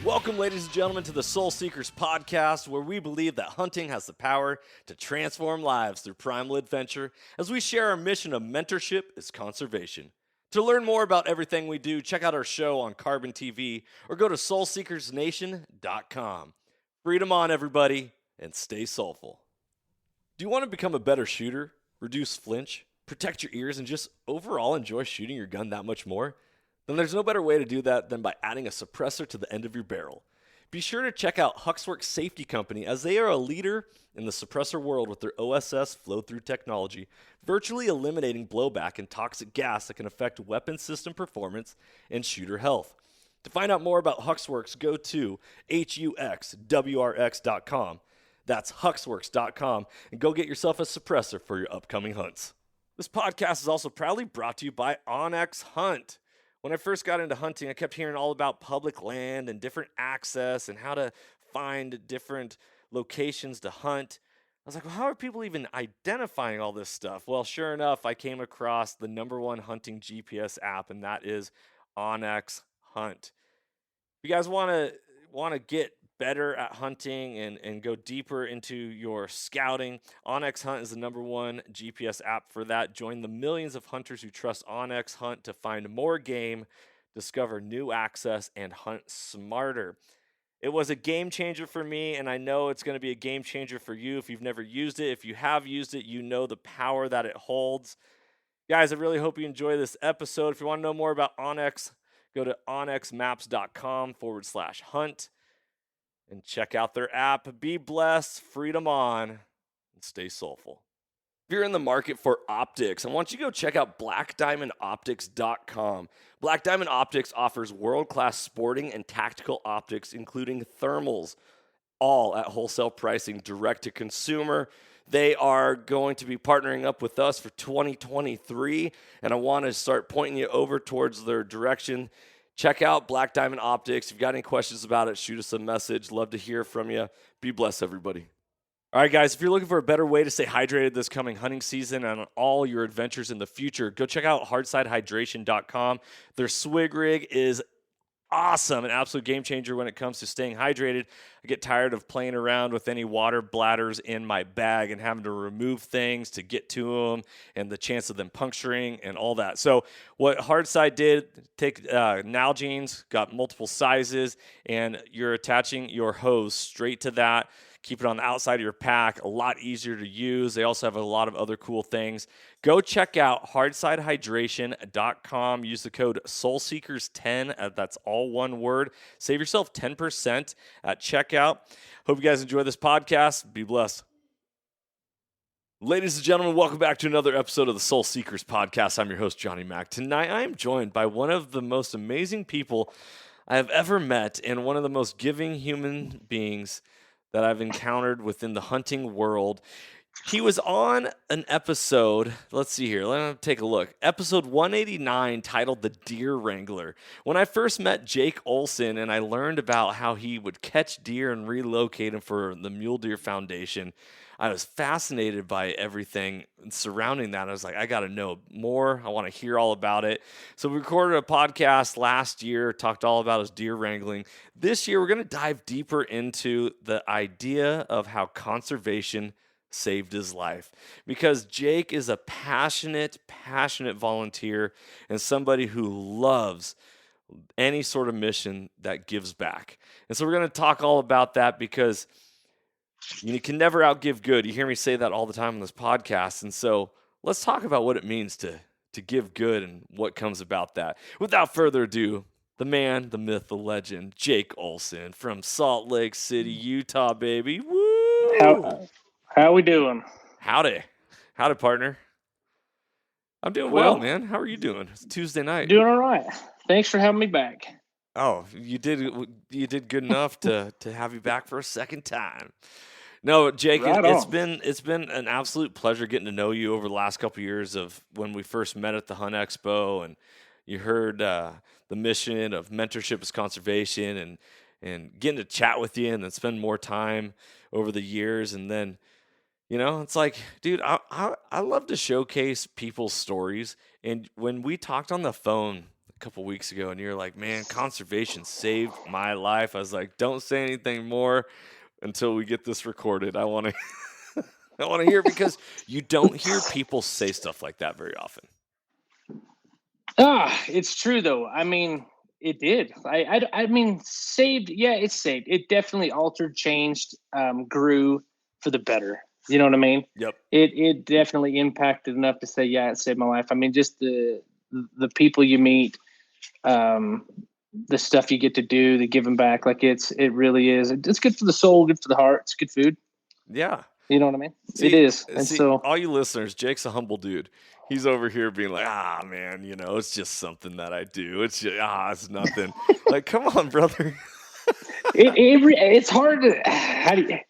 Welcome, ladies and gentlemen, to the Soul Seekers podcast, where we believe that hunting has the power to transform lives through primal adventure as we share our mission of mentorship is conservation. To learn more about everything we do, check out our show on Carbon TV or go to soulseekersnation.com. Freedom on, everybody, and stay soulful. Do you want to become a better shooter, reduce flinch, protect your ears, and just overall enjoy shooting your gun that much more? Then there's no better way to do that than by adding a suppressor to the end of your barrel. Be sure to check out Huxwrx Safety Co, as they are a leader in the suppressor world with their OSS Flow-Through Technology, virtually eliminating blowback and toxic gas that can affect weapon system performance and shooter health. To find out more about Huxwrx, go to huxwrx.com. That's huxwrx.com, and go get yourself a suppressor for your upcoming hunts. This podcast is also proudly brought to you by OnX Hunt. When I first got into hunting, I kept hearing all about public land and different access and how to find different locations to hunt. I was like, well, how are people even identifying all this stuff? Well, sure enough, I came across the number one hunting GPS app, and that is OnX Hunt. If you guys want to get better at hunting and go deeper into your scouting, OnX Hunt is the number one GPS app for that. Join the millions of hunters who trust OnX Hunt to find more game, discover new access, and hunt smarter. It was a game changer for me, and I know it's going to be a game changer for you if you've never used it. If you have used it, you know the power that it holds. Guys, I really hope you enjoy this episode. If you want to know more about OnX, go to onxmaps.com/hunt. And check out their app. Be blessed, freedom on, and stay soulful. If you're in the market for optics, I want you to go check out blackdiamondoptics.com. Black Diamond Optics offers world-class sporting and tactical optics, including thermals, all at wholesale pricing, direct to consumer. They are going to be partnering up with us for 2023, and I want to start pointing you over towards their direction. Check out Black Diamond Optics. If you've got any questions about it, shoot us a message. Love to hear from you. Be blessed, everybody. All right, guys, if you're looking for a better way to stay hydrated this coming hunting season and on all your adventures in the future, go check out hardsidehydration.com. Their swig rig is awesome, an absolute game changer when it comes to staying hydrated. I get tired of playing around with any water bladders in my bag and having to remove things to get to them and the chance of them puncturing and all that. So what Hardside did, take Nalgene's, got multiple sizes, and you're attaching your hose straight to that. Keep it on the outside of your pack, a lot easier to use. They also have a lot of other cool things. Go check out hardsidehydration.com. Use the code SOULSEEKERS10. That's all one word. Save yourself 10% at checkout. Hope you guys enjoy this podcast. Be blessed. Ladies and gentlemen, welcome back to another episode of the Soul Seekers podcast. I'm your host, Johnny Mack. Tonight, I am joined by one of the most amazing people I have ever met and one of the most giving human beings that I've encountered within the hunting world. He was on an episode, let's see here, let me take a look. Episode 189 titled The Deer Wrangler. When I first met Jake Olsen and I learned about how he would catch deer and relocate them for the Mule Deer Foundation, I was fascinated by everything surrounding that. I was like, I got to know more. I want to hear all about it. So we recorded a podcast last year, talked all about his deer wrangling. This year, we're going to dive deeper into the idea of how conservation saved his life. Because Jake is a passionate volunteer and somebody who loves any sort of mission that gives back. And so we're going to talk all about that because you can never outgive good. You hear me say that all the time on this podcast. And so let's talk about what it means to give good and what comes about that. Without further ado, the man, the myth, the legend, Jake Olsen from Salt Lake City, Utah, baby. Woo! How we doing? Howdy, partner. I'm doing well, man. How are you doing? It's Tuesday night. Doing all right. Thanks for having me back. Oh, you did good enough to have you back for a second time. No, Jake, it's been an absolute pleasure getting to know you over the last couple of years of when we first met at the Hunt Expo, and you heard the mission of mentorship is conservation, and getting to chat with you and then spend more time over the years, and then it's like, dude, I love to showcase people's stories. And when we talked on the phone a couple weeks ago, and you're like, man, conservation saved my life. I was like, don't say anything more until we get this recorded. I want to I want to hear, because you don't hear people say stuff like that very often. It's true though. I mean, it did. I mean, saved. Yeah, it's saved. It definitely altered, changed, grew for the better. You know what I mean? Yep. It definitely impacted enough to say, yeah, it saved my life. I mean, just the people you meet, the stuff you get to do, the giving back. Like it really is. It's good for the soul, good for the heart. It's good food. Yeah. You know what I mean? See, it is. And so, all you listeners, Jake's a humble dude. He's over here being like, man, it's just something that I do. It's just, it's nothing. Like, come on, brother. it's hard to,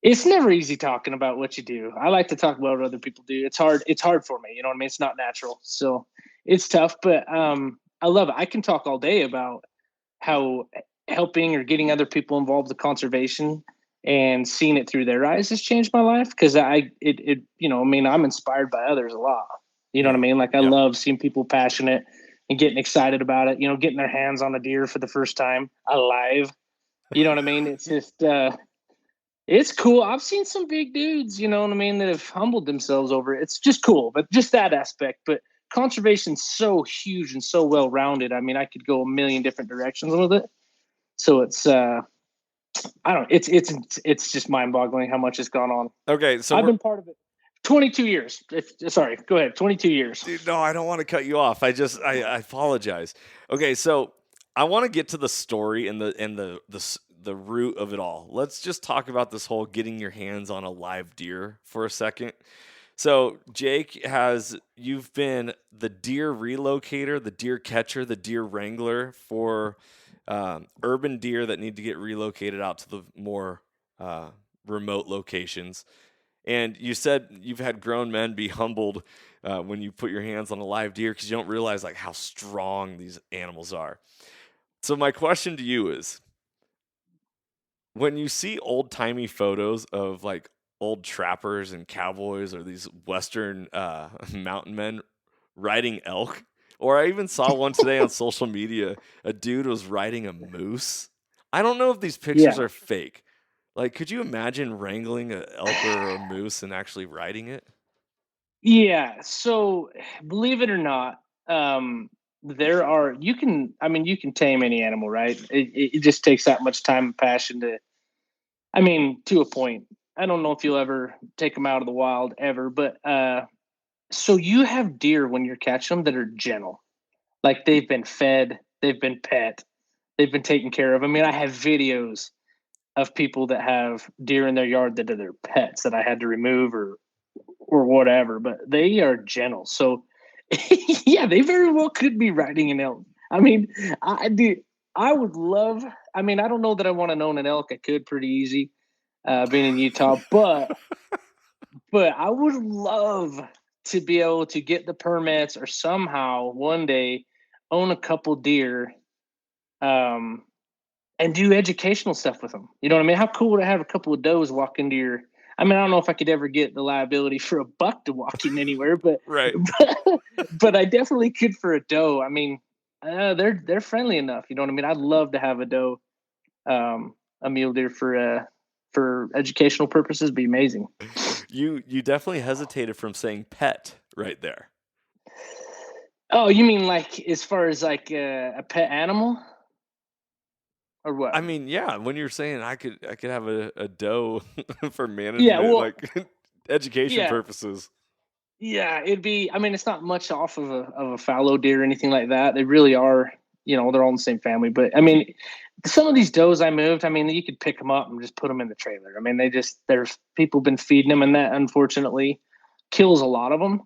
it's never easy talking about what you do. I like to talk about what other people do. It's hard for me. You know what I mean? It's not natural. So it's tough, but I love it. I can talk all day about how helping or getting other people involved with conservation and seeing it through their eyes has changed my life. Cause I'm inspired by others a lot. You know what I mean? Like I love seeing people passionate and getting excited about it, getting their hands on a deer for the first time alive. You know what I mean? It's just, it's cool. I've seen some big dudes, you know what I mean, that have humbled themselves over it. It's just cool, but just that aspect. But conservation's so huge and so well rounded. I mean, I could go a million different directions with it. So it's it's just mind boggling how much has gone on. Okay, so I've been part of it 22 years. Sorry, go ahead. 22 years. Dude, no, I don't want to cut you off. I apologize. Okay, so I want to get to the story and the root of it all. Let's just talk about this whole getting your hands on a live deer for a second. So Jake, you've been the deer relocator, the deer catcher, the deer wrangler for urban deer that need to get relocated out to the more remote locations. And you said you've had grown men be humbled when you put your hands on a live deer, because you don't realize like how strong these animals are. So my question to you is, when you see old-timey photos of like old trappers and cowboys or these Western mountain men riding elk, or I even saw one today on social media, a dude was riding a moose. I don't know if these pictures are fake. Like, could you imagine wrangling an elk or a moose and actually riding it? Yeah. So believe it or not, you can tame any animal, right? It just takes that much time and passion to a point. I don't know if you'll ever take them out of the wild ever, but so you have deer when you're catching them that are gentle, like they've been fed, they've been pet, they've been taken care of. I mean, I have videos of people that have deer in their yard that are their pets that I had to remove or whatever, but they are gentle. So yeah, they very well could be riding an elk. I mean, I would love. I mean, I don't know that I want to own an elk. I could pretty easy, being in Utah, but I would love to be able to get the permits or somehow one day own a couple deer, and do educational stuff with them. You know what I mean? How cool would it have a couple of does walk into your? I mean, I don't know if I could ever get the liability for a buck to walk in anywhere, but right. but I definitely could for a doe. I mean, they're friendly enough. You know what I mean? I'd love to have a doe, a mule deer for educational purposes. Be amazing. You definitely hesitated from saying pet right there. Oh, you mean like as far as like a pet animal? Or what? I mean, yeah, when you're saying I could have a doe for management, like education purposes. Yeah, it'd be. I mean, it's not much off of a fallow deer or anything like that. They really are. They're all in the same family. But I mean, some of these does I moved. I mean, you could pick them up and just put them in the trailer. I mean, there's people been feeding them, and that unfortunately kills a lot of them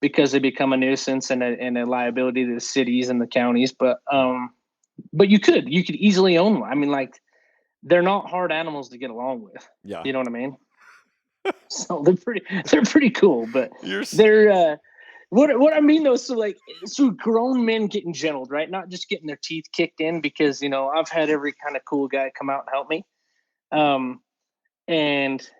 because they become a nuisance and a liability to the cities and the counties. But you could easily own one. I mean, like, they're not hard animals to get along with. Yeah. You know what I mean? So they're pretty cool, but they're what I mean though. So grown men getting gentled, right? Not just getting their teeth kicked in, because I've had every kind of cool guy come out and help me. And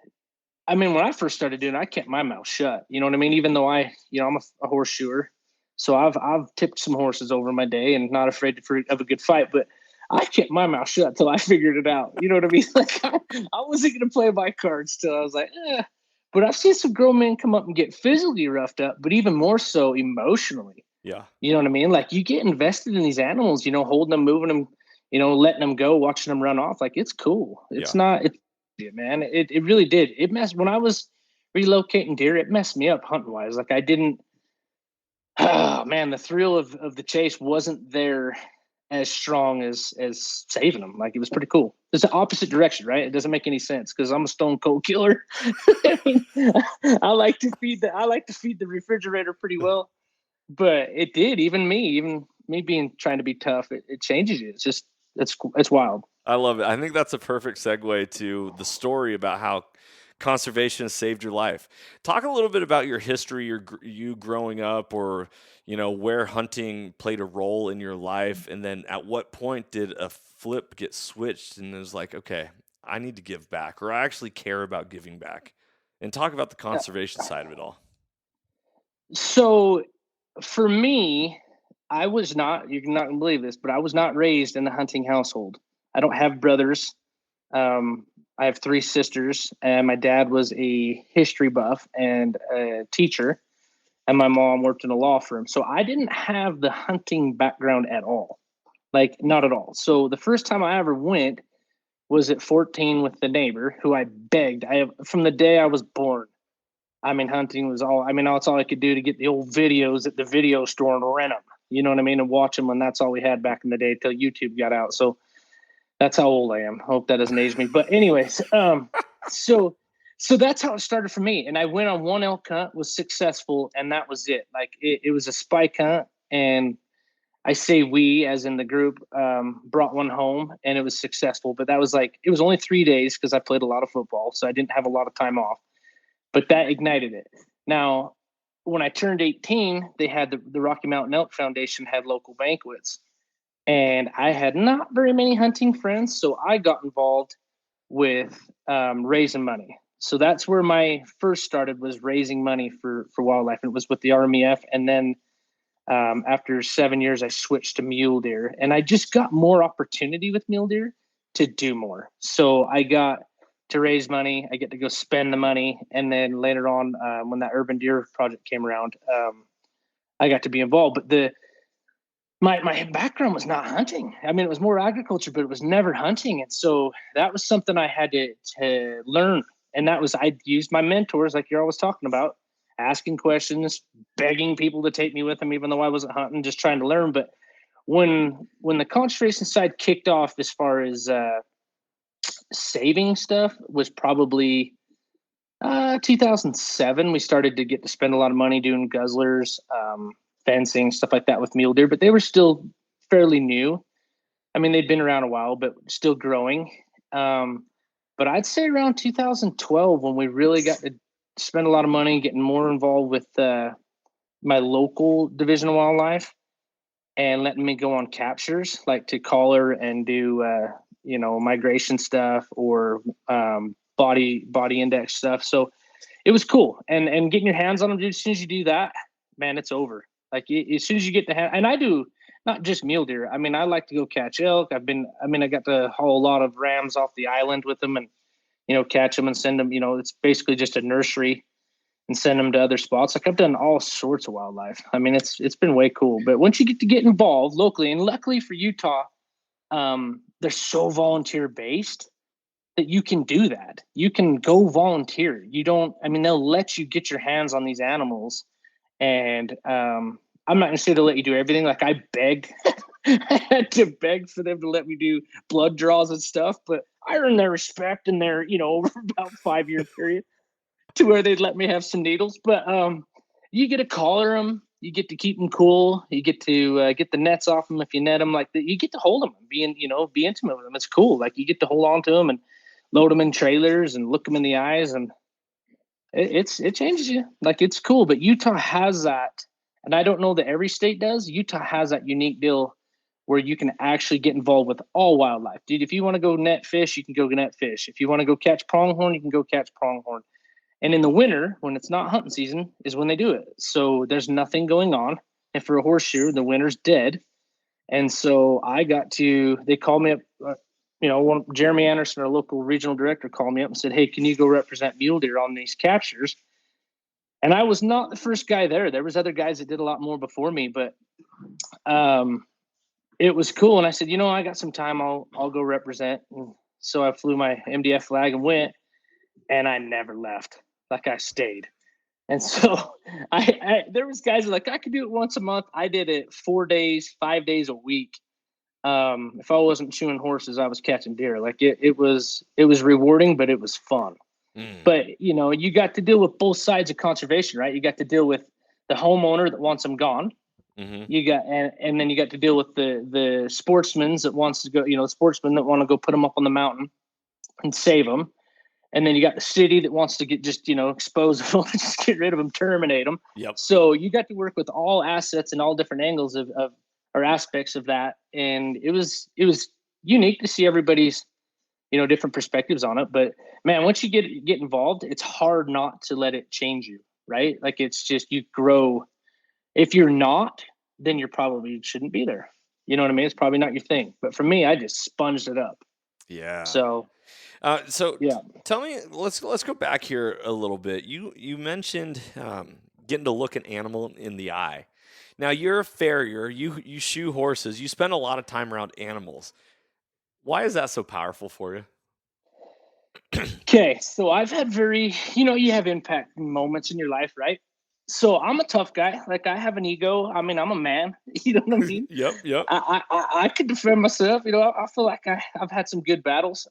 I mean, when I first started doing it, I kept my mouth shut. You know what I mean? Even though I'm a horseshoer, So I've tipped some horses over my day and not afraid of a good fight, but I kept my mouth shut till I figured it out. You know what I mean? Like I wasn't going to play my cards till I was like, eh. But I've seen some grown men come up and get physically roughed up, but even more so emotionally. Yeah. You know what I mean? Like you get invested in these animals, holding them, moving them, letting them go, watching them run off. Like it's cool. It's not, man. It really did. It messed, when I was relocating deer, it messed me up hunting wise. Like I didn't, oh man, the thrill of the chase wasn't there as strong as saving them. Like it was pretty cool. It's the opposite direction, right? It doesn't make any sense because I'm a stone cold killer. I mean, I like to feed the refrigerator pretty well, but it did. Even me being trying to be tough, it changes you. It's just it's wild. I love it. I think that's a perfect segue to the story about how conservation has saved your life. Talk a little bit about your history, you growing up, or where hunting played a role in your life, and then at what point did a flip get switched and it was like, okay, I need to give back, or I actually care about giving back, and talk about the conservation side of it all. So for me, I was not, you're not gonna believe this, but I was not raised in a hunting household. I don't have brothers. I have 3 sisters, and my dad was a history buff and a teacher, and my mom worked in a law firm. So I didn't have the hunting background at all, like not at all. So the first time I ever went was at 14 with the neighbor who I begged. From the day I was born. I mean, hunting was all. I mean, that's all I could do to get the old videos at the video store and rent them. You know what I mean, and watch them. And that's all we had back in the day till YouTube got out. So that's how old I am. Hope that doesn't age me. But anyways, so that's how it started for me. And I went on one elk hunt, was successful, and that was it. Like it was a spike hunt, and I say we, as in the group, brought one home, and it was successful. But that was like, it was only 3 days because I played a lot of football, so I didn't have a lot of time off. But that ignited it. Now, when I turned 18, they had the Rocky Mountain Elk Foundation had local banquets. And I had not very many hunting friends, so I got involved with raising money. So that's where my first started, was raising money for wildlife. And it was with the RMEF. And then after 7 years, I switched to mule deer. And I just got more opportunity with mule deer to do more. So I got to raise money. I get to go spend the money. And then later on, when that urban deer project came around, I got to be involved. But my background was not hunting. I mean, it was more agriculture, but it was never hunting. And so that was something I had to learn. And that was, I used my mentors, like you're always talking about, asking questions, begging people to take me with them, even though I wasn't hunting, just trying to learn. But when the conservation side kicked off, as far as saving stuff, was probably 2007. We started to get to spend a lot of money doing guzzlers, fencing, stuff like that with mule deer, but they were still fairly new. I mean, they'd been around a while, but still growing. But I'd say around 2012 when we really got to spend a lot of money getting more involved with my local division of wildlife and letting me go on captures, like to collar and do migration stuff or body index stuff. So it was cool, and getting your hands on them, dude. As soon as you do that, man, it's over. Like as soon as you get the hand, and I do not just mule deer. I mean, I like to go catch elk. I got to haul a lot of rams off the island with them, and catch them and send them. It's basically just a nursery, and send them to other spots. Like I've done all sorts of wildlife. I mean, it's been way cool. But once you get involved locally, and luckily for Utah, they're so volunteer based that you can do that. You can go volunteer. They'll let you get your hands on these animals. And I'm not going to say they'll let you do everything. Like I begged, I had to beg for them to let me do blood draws and stuff, but I earned their respect in their, over about 5-year period to where they'd let me have some needles. But you get to collar them. You get to keep them cool. You get to get the nets off them if you net them. Like you get to hold them and be intimate with them. It's cool. Like you get to hold on to them and load them in trailers and look them in the eyes, and it changes you. Like it's cool. But Utah has that, and I don't know that every state does. Utah has that unique deal where you can actually get involved with all wildlife, dude. If you want to go net fish, you can go net fish. If you want to go catch pronghorn, you can go catch pronghorn. And in the winter, when it's not hunting season, is when they do it. So there's nothing going on. and for a horseshoe, the winner's dead. And so they called me up, Jeremy Anderson, our local regional director, called me up and said, "Hey, can you go represent mule deer on these captures?" And I was not the first guy there. There was other guys that did a lot more before me, but it was cool. And I said, I got some time. I'll go represent. And so I flew my MDF flag and went, and I never left. Like, I stayed. And so there was guys like, I could do it once a month. I did it 4 days, 5 days a week. If I wasn't chewing horses, I was catching deer. Like, it was rewarding, but it was fun. But you got to deal with both sides of conservation, right? You got to deal with the homeowner that wants them gone. You got, and then you got to deal with the sportsmen that wants to go, sportsmen that want to go put them up on the mountain and save them. And then you got the city that wants to expose them, just get rid of them, terminate them. Yep. So you got to work with all assets and all different angles of or aspects of that. And it was unique to see everybody's, different perspectives on it. But man, once you get involved, it's hard not to let it change you, right? Like, it's just, you grow. If you're not, then you probably shouldn't be there. You know what I mean? It's probably not your thing. But for me, I just sponged it up. Yeah. So yeah. Tell me, let's go back here a little bit. You mentioned getting to look an animal in the eye. Now, you're a farrier. You shoe horses. You spend a lot of time around animals. Why is that so powerful for you? Okay, so I've had you have impact moments in your life, right? So I'm a tough guy. Like, I have an ego. I mean, I'm a man. You know what I mean? Yep. I could defend myself. I feel like I've had some good battles.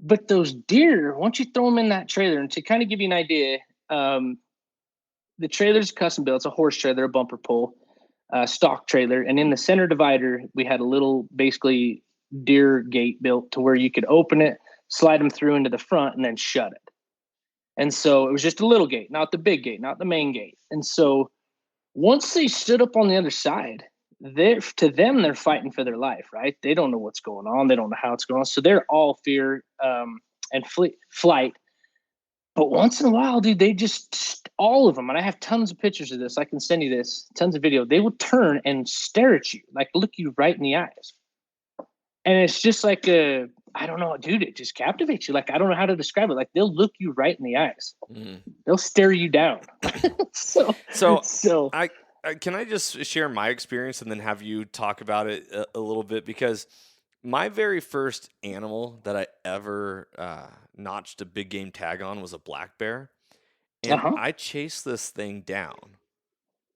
But those deer, once you throw them in that trailer, and to kind of give you an idea, the trailer's custom built. It's a horse trailer, a bumper pull, stock trailer. And in the center divider, we had a little, basically, deer gate built to where you could open it, slide them through into the front, and then shut it. And so it was just a little gate, not the big gate, not the main gate. And so once they stood up on the other side, they're fighting for their life, right? They don't know what's going on. They don't know how it's going on. So they're all fear and flight. But once in a while, dude, they just, all of them, and I have tons of pictures of this. I can send you this, tons of video. They will turn and stare at you, like look you right in the eyes. And it's just like I don't know, dude, it just captivates you. Like, I don't know how to describe it. Like, they'll look you right in the eyes. They'll stare you down. so can I just share my experience and then have you talk about it a little bit? Because my very first animal that I ever notched a big game tag on was a black bear. And I chased this thing down,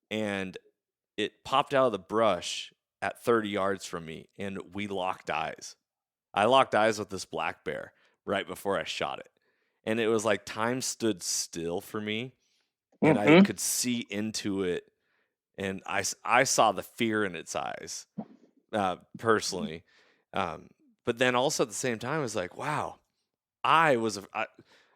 and it popped out of the brush at 30 yards from me, and we locked eyes. I locked eyes with this black bear right before I shot it. And it was like time stood still for me, and I could see into it, and I saw the fear in its eyes, personally. But then also at the same time, I was like, wow, I was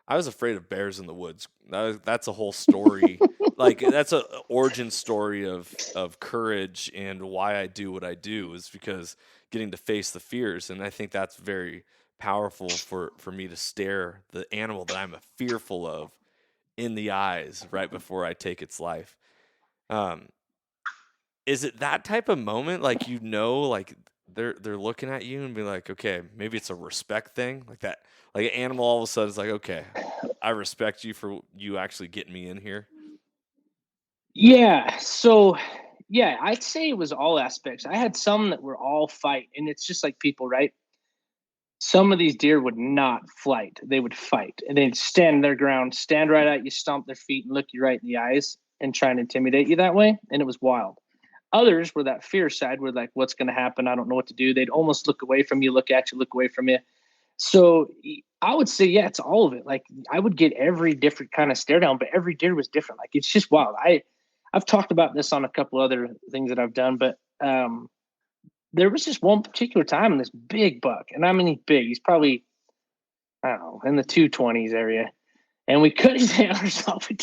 afraid of bears in the woods. That's a whole story. Like, that's a origin story of courage and why I do what I do, is because getting to face the fears. And I think that's very powerful for me to stare the animal that I'm fearful of in the eyes right before I take its life. Is it that type of moment? Like, like they're looking at you and be like, okay, maybe it's a respect thing like that. Like, an animal all of a sudden is like, okay, I respect you for you actually getting me in here. Yeah. So, yeah, I'd say it was all aspects. I had some that were all fight, and it's just like people, right? Some of these deer would not flight. They would fight, and they'd stand their ground, stand right at you, stomp their feet, and look you right in the eyes and try and intimidate you that way. And it was wild. Others were that fear side, were like, what's going to happen? I don't know what to do. They'd almost look away from you, look at you, look away from you. So I would say, yeah, it's all of it. Like, I would get every different kind of stare down, but every deer was different. Like, it's just wild. I've talked about this on a couple other things that I've done, but there was just one particular time in this big buck, and I mean, he's big. He's probably, I don't know, in the 220s area. And we cut his antlers off. We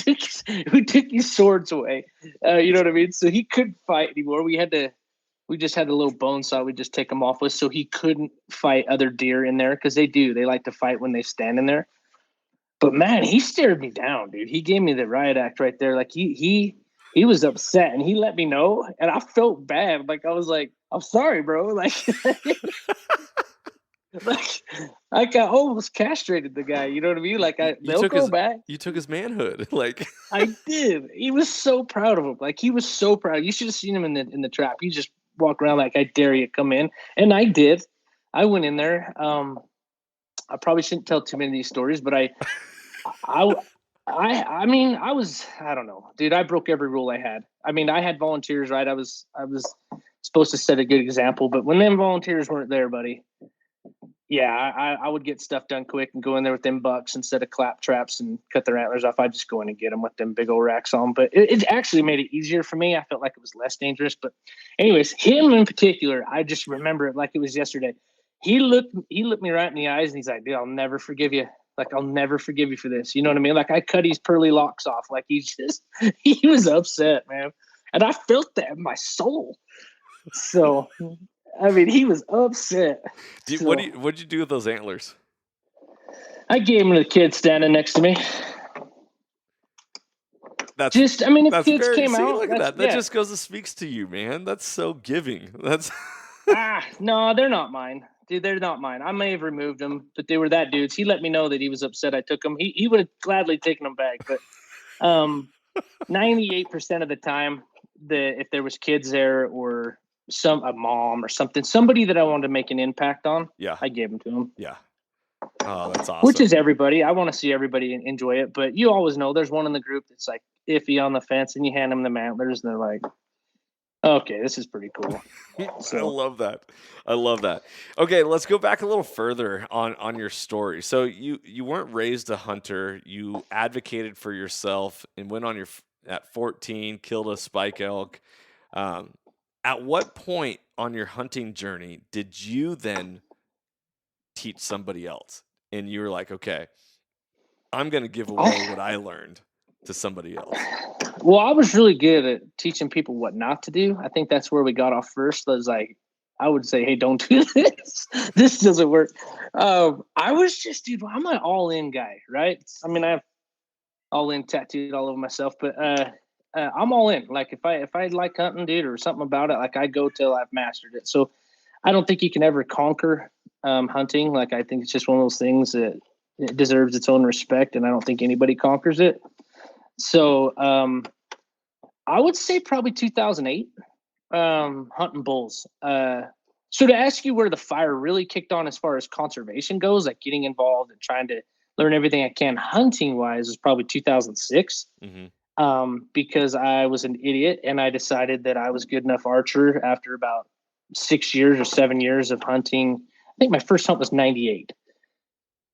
took his swords away. You know what I mean? So he couldn't fight anymore. We just had a little bone saw we just take him off with, so he couldn't fight other deer in there, because they like to fight when they stand in there. But man, he stared me down, dude. He gave me the riot act right there. Like, he he was upset, and he let me know, and I felt bad. Like I was like, I'm sorry, bro. Like, like I almost castrated the guy. You know what I mean? Like they'll grow back. You took his manhood. Like I did. He was so proud of him. Like he was so proud. You should have seen him in the trap. He just walked around like, I dare you, come in. And I did. I went in there. I probably shouldn't tell too many of these stories, but I mean, I don't know, dude. I broke every rule I had. I mean, I had volunteers, right? I was supposed to set a good example, but when them volunteers weren't there, buddy, yeah, I would get stuff done quick and go in there with them bucks instead of clap traps and cut their antlers off. I'd just go in and get them with them big old racks on. But it actually made it easier for me. I felt like it was less dangerous. But anyways, him in particular, I just remember it like it was yesterday. He looked me right in the eyes and he's like, dude, I'll never forgive you. Like, I'll never forgive you for this. You know what I mean? Like, I cut his pearly locks off. Like, he was upset, man. And I felt that in my soul. So, I mean, he was upset. What'd you do with those antlers? I gave them to the kid standing next to me. If kids came out. Look at that. That just speaks to you, man. That's so giving. That's no, they're not mine. Dude, they're not mine. I may have removed them, but they were that dude's. He let me know that he was upset I took them. He would have gladly taken them back, but 98% of the time, if there was kids there or a mom or somebody that I wanted to make an impact on, I gave them to them. Yeah. Oh, that's awesome. Which is everybody. I want to see everybody enjoy it, but you always know there's one in the group that's like iffy on the fence, and you hand them the antlers, and they're like, okay, this is pretty cool. So. I love that. Okay, let's go back a little further on your story. So you weren't raised a hunter. You advocated for yourself and went on at 14, killed a spike elk. At what point on your hunting journey did you then teach somebody else? And you were like, okay, I'm going to give away what I learned to somebody else. Well, I was really good at teaching people what not to do. I think that's where we got off first. I would say, hey, don't do this. This doesn't work. I was just, dude, I'm an all-in guy, right? I mean, I have all-in tattooed all over myself, but I'm all in. Like if I like hunting, dude, or something about it, like I go till I've mastered it. So I don't think you can ever conquer hunting. Like I think it's just one of those things that it deserves its own respect, and I don't think anybody conquers it. So I would say probably 2008, hunting bulls. So to ask you where the fire really kicked on as far as conservation goes, like getting involved and trying to learn everything I can hunting wise, is probably 2006. Mm-hmm. Because I was an idiot and I decided that I was good enough archer after about 6 years or 7 years of hunting. I think my first hunt was 98.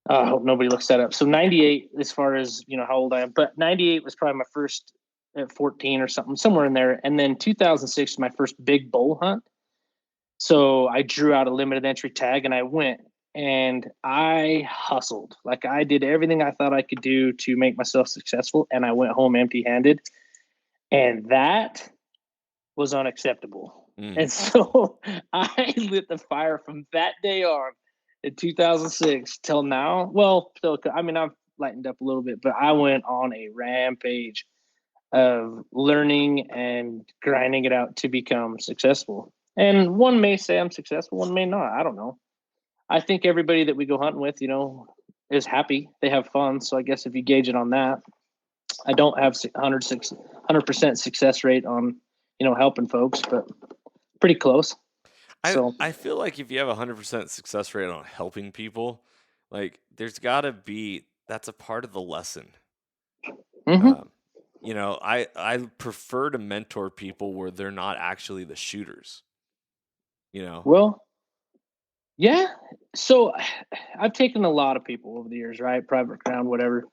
I hope nobody looks that up. So 98, as far as, how old I am, but 98 was probably my first at 14 or something, somewhere in there. And then 2006 was my first big bull hunt. So I drew out a limited entry tag and I went and I hustled. Like I did everything I thought I could do to make myself successful. And I went home empty handed. And that was unacceptable. And so I lit the fire from that day on in 2006 till now. Well, I've lightened up a little bit, but I went on a rampage of learning and grinding it out to become successful. And one may say I'm successful, one may not. I don't know. I think everybody that we go hunting with, is happy. They have fun. So I guess if you gauge it on that, I don't have 100% success rate on, helping folks, but pretty close. I feel like if you have 100% success rate on helping people, like there's got to be, that's a part of the lesson. Mm-hmm. I prefer to mentor people where they're not actually the shooters. Well, yeah. So I've taken a lot of people over the years, right? Private ground, whatever.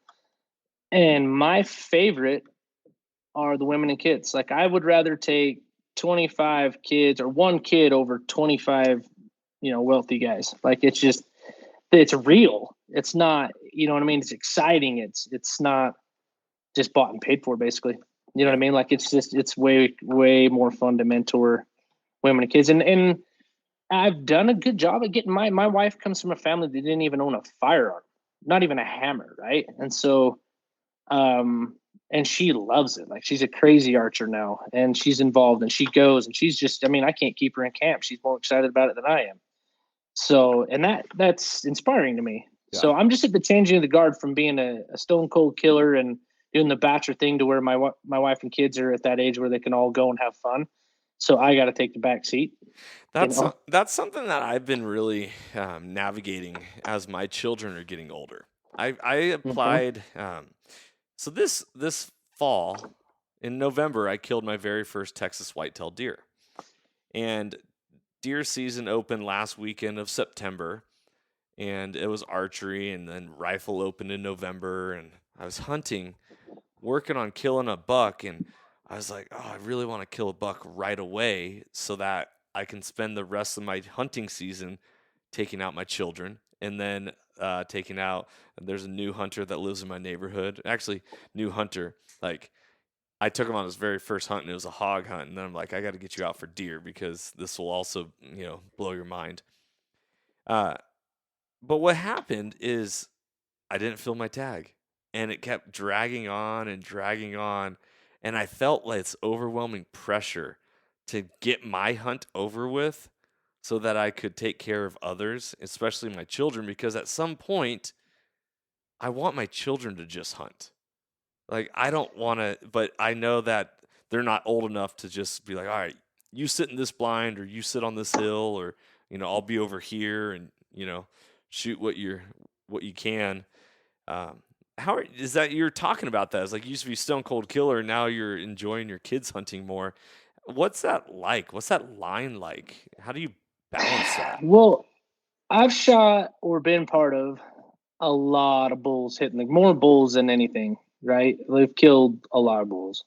And my favorite are the women and kids. Like I would rather take 25 kids or one kid over 25, wealthy guys. Like it's real. It's not, you know what I mean? It's exciting. It's not just bought and paid for, basically. You know what I mean? Like it's way, way more fun to mentor women and kids. And I've done a good job of getting my wife comes from a family that didn't even own a firearm, not even a hammer. Right. And so, and she loves it. Like, she's a crazy archer now, and she's involved, and she goes, and she's just, I mean, I can't keep her in camp. She's more excited about it than I am. So, and that's inspiring to me. Yeah. So I'm just at the changing of the guard from being a stone cold killer and doing the bachelor thing to where my wife and kids are at that age where they can all go and have fun. So I got to take the back seat. That's something that I've been really navigating as my children are getting older. I applied. So this fall in November, I killed my very first Texas whitetail deer, and deer season opened last weekend of September, and it was archery, and then rifle opened in November, and I was hunting, working on killing a buck, and I was like, oh, I really want to kill a buck right away so that I can spend the rest of my hunting season taking out my children, and then taking out. There's a new hunter that lives in my neighborhood. Actually, new hunter. Like, I took him on his very first hunt, and it was a hog hunt. And then I'm like, I got to get you out for deer because this will also, blow your mind. But what happened is I didn't fill my tag, and it kept dragging on and dragging on. And I felt like it's overwhelming pressure to get my hunt over with so that I could take care of others, especially my children, because at some point, I want my children to just hunt. Like, I don't want to, but I know that they're not old enough to just be like, all right, you sit in this blind, or you sit on this hill, or, I'll be over here and, shoot what you can. How is that you're talking about that? It's like you used to be stone cold killer, now you're enjoying your kids hunting more. What's that like? What's that line like? How do you balance that? Well, I've shot or been part of a lot of bulls hitting, like more bulls than anything, right? They've killed a lot of bulls.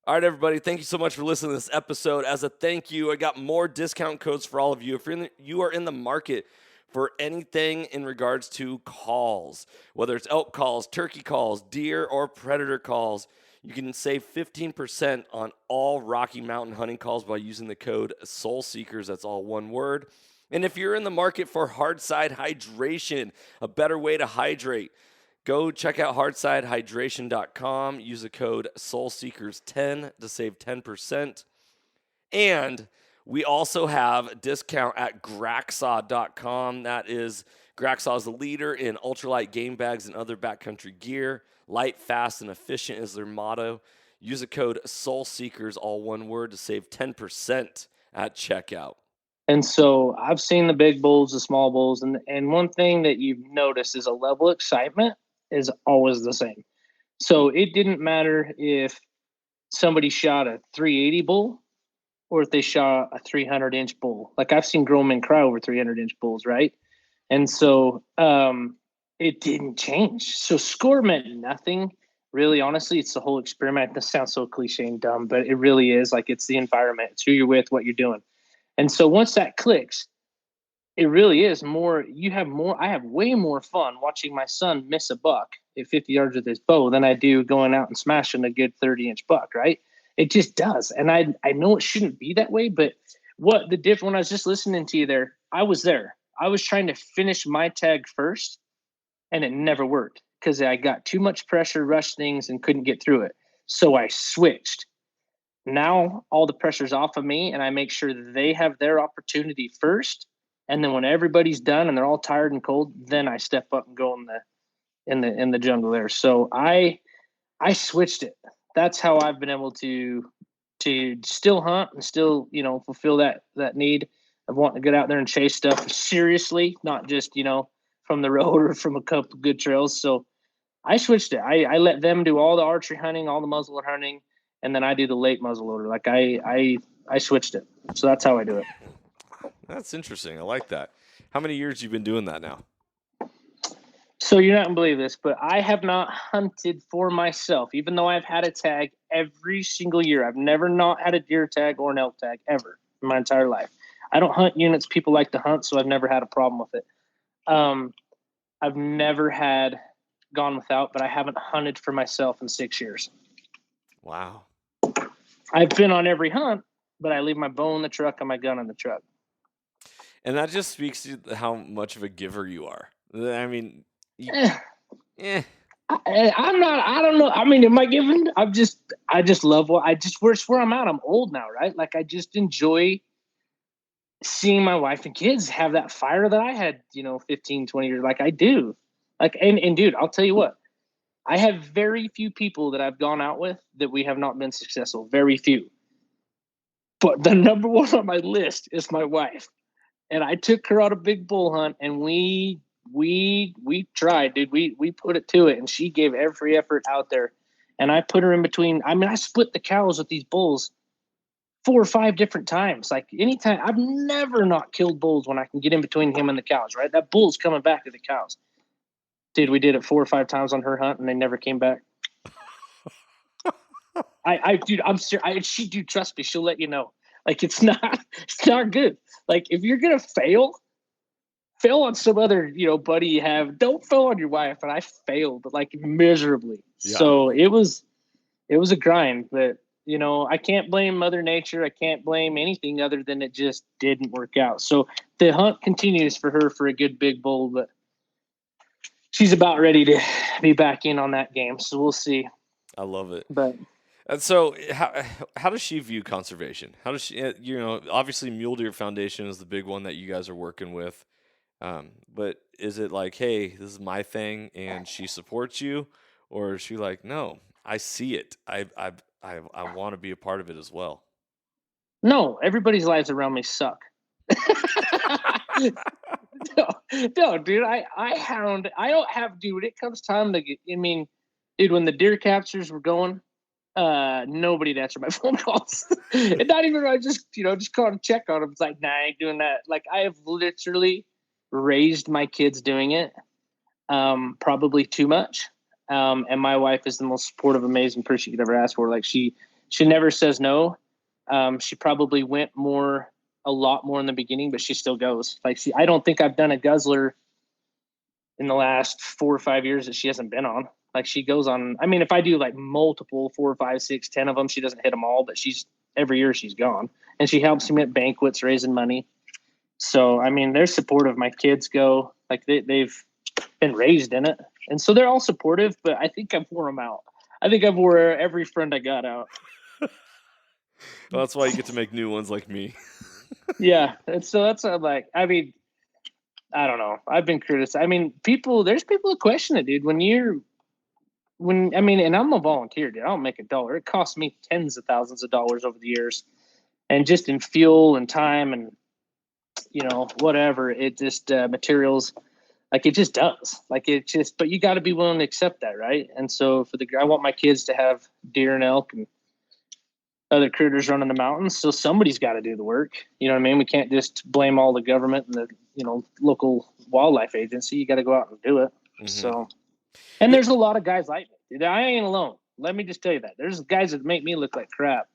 All right, everybody. Thank you so much for listening to this episode. As a thank you, I got more discount codes for all of you. If you are in the market for anything in regards to calls, whether it's elk calls, turkey calls, deer or predator calls, you can save 15% on all Rocky Mountain hunting calls by using the code SOULSEEKERS. That's all one word. And if you're in the market for hard side hydration, a better way to hydrate, go check out hardsidehydration.com. Use the code SOULSEEKERS10 to save 10%. And we also have a discount at Graxaw.com. That is, Graxaw is the leader in ultralight game bags and other backcountry gear. Light, fast, and efficient is their motto. Use the code SOULSEEKERS, all one word, to save 10% at checkout. And so I've seen the big bulls, the small bulls, and one thing that you've noticed is a level of excitement is always the same. So it didn't matter if somebody shot a 380 bull or if they shot a 300-inch bull. Like, I've seen grown men cry over 300-inch bulls, right? And so it didn't change. So score meant nothing. Really, honestly, it's the whole experiment. This sounds so cliche and dumb, but it really is. Like, it's the environment. It's who you're with, what you're doing. And so once that clicks, it really is more. I have way more fun watching my son miss a buck at 50 yards with his bow than I do going out and smashing a good 30-inch buck, right? It just does. And I know it shouldn't be that way, but what the difference, when I was just listening to you there, I was there. I was trying to finish my tag first, and it never worked because I got too much pressure, rushed things, and couldn't get through it. So I switched. Now all the pressure's off of me, and I make sure that they have their opportunity first. And then when everybody's done and they're all tired and cold, then I step up and go in the jungle there. So I switched it. That's how I've been able to still hunt and still, fulfill that need of wanting to get out there and chase stuff seriously, not just, from the road or from a couple of good trails. So I switched it. I let them do all the archery hunting, all the muzzleloader hunting, and then I do the late muzzleloader. Like, I switched it. So that's how I do it. That's interesting. I like that. How many years you been doing that now? So you're not going to believe this, but I have not hunted for myself, even though I've had a tag every single year. I've never not had a deer tag or an elk tag ever in my entire life. I don't hunt units people like to hunt, so I've never had a problem with it. I've never had gone without, but I haven't hunted for myself in 6 years. Wow. I've been on every hunt, but I leave my bow in the truck and my gun in the truck. And that just speaks to how much of a giver you are. I mean, I'm not. I don't know. I mean, am I giving? I just love what I just. Where I'm at. I'm old now, right? Like I just enjoy seeing my wife and kids have that fire that I had, 15, 20 years. Like I do. Like and dude, I'll tell you what. I have very few people that I've gone out with that we have not been successful. Very few. But the number one on my list is my wife. And I took her on a big bull hunt, and we tried, dude. We put it to it, and she gave every effort out there. And I put her in between. I mean, I split the cows with these bulls 4 or 5 different times. Like anytime, I've never not killed bulls when I can get in between him and the cows. Right, that bull's coming back to the cows. Dude, we did it 4 or 5 times on her hunt, and they never came back. Dude, I'm serious. She, dude, trust me, she'll let you know. Like it's not good. Like if you're gonna fail on some other, buddy you have. Don't fail on your wife. And I failed like miserably. Yeah. So it was a grind, but I can't blame Mother Nature. I can't blame anything other than it just didn't work out. So the hunt continues for her for a good big bull, but she's about ready to be back in on that game. So we'll see. I love it. But and so how does she view conservation? How does she, obviously Mule Deer Foundation is the big one that you guys are working with. But is it like, hey, this is my thing and she supports you? Or is she like, no, I see it. I want to be a part of it as well. No, everybody's lives around me suck. No, dude, I don't have, dude, it comes time to get, dude, when the deer captures were going, nobody'd answer my phone calls. And not even, I just call and check on them. It's like, nah, I ain't doing that. Like I have literally raised my kids doing it, probably too much. And my wife is the most supportive, amazing person you could ever ask for. Like she never says no. She probably went a lot more in the beginning, but she still goes. Like I don't think I've done a guzzler in the last 4 or 5 years that she hasn't been on. Like she goes on. I mean, if I do like multiple 4, 5, 6, 10 of them, she doesn't hit them all, but every year she's gone, and she helps me at banquets, raising money. So I mean, they're supportive. My kids go, like they've been raised in it, and so they're all supportive. But I think I've wore them out. I think I've wore every friend I got out. Well, that's why you get to make new ones like me. Yeah, and so that's like. I mean, I don't know. I've been criticized. I mean, there's people that question it, dude. And I'm a volunteer, dude. I don't make $1. It costs me tens of thousands of dollars over the years, and just in fuel and time and whatever. It just materials. Like it just does. But you got to be willing to accept that, right? And so I want my kids to have deer and elk and other critters running the mountains. So somebody's got to do the work. You know what I mean? We can't just blame all the government and the local wildlife agency. You got to go out and do it. Mm-hmm. So, and there's a lot of guys like me. Dude, I ain't alone. Let me just tell you that there's guys that make me look like crap.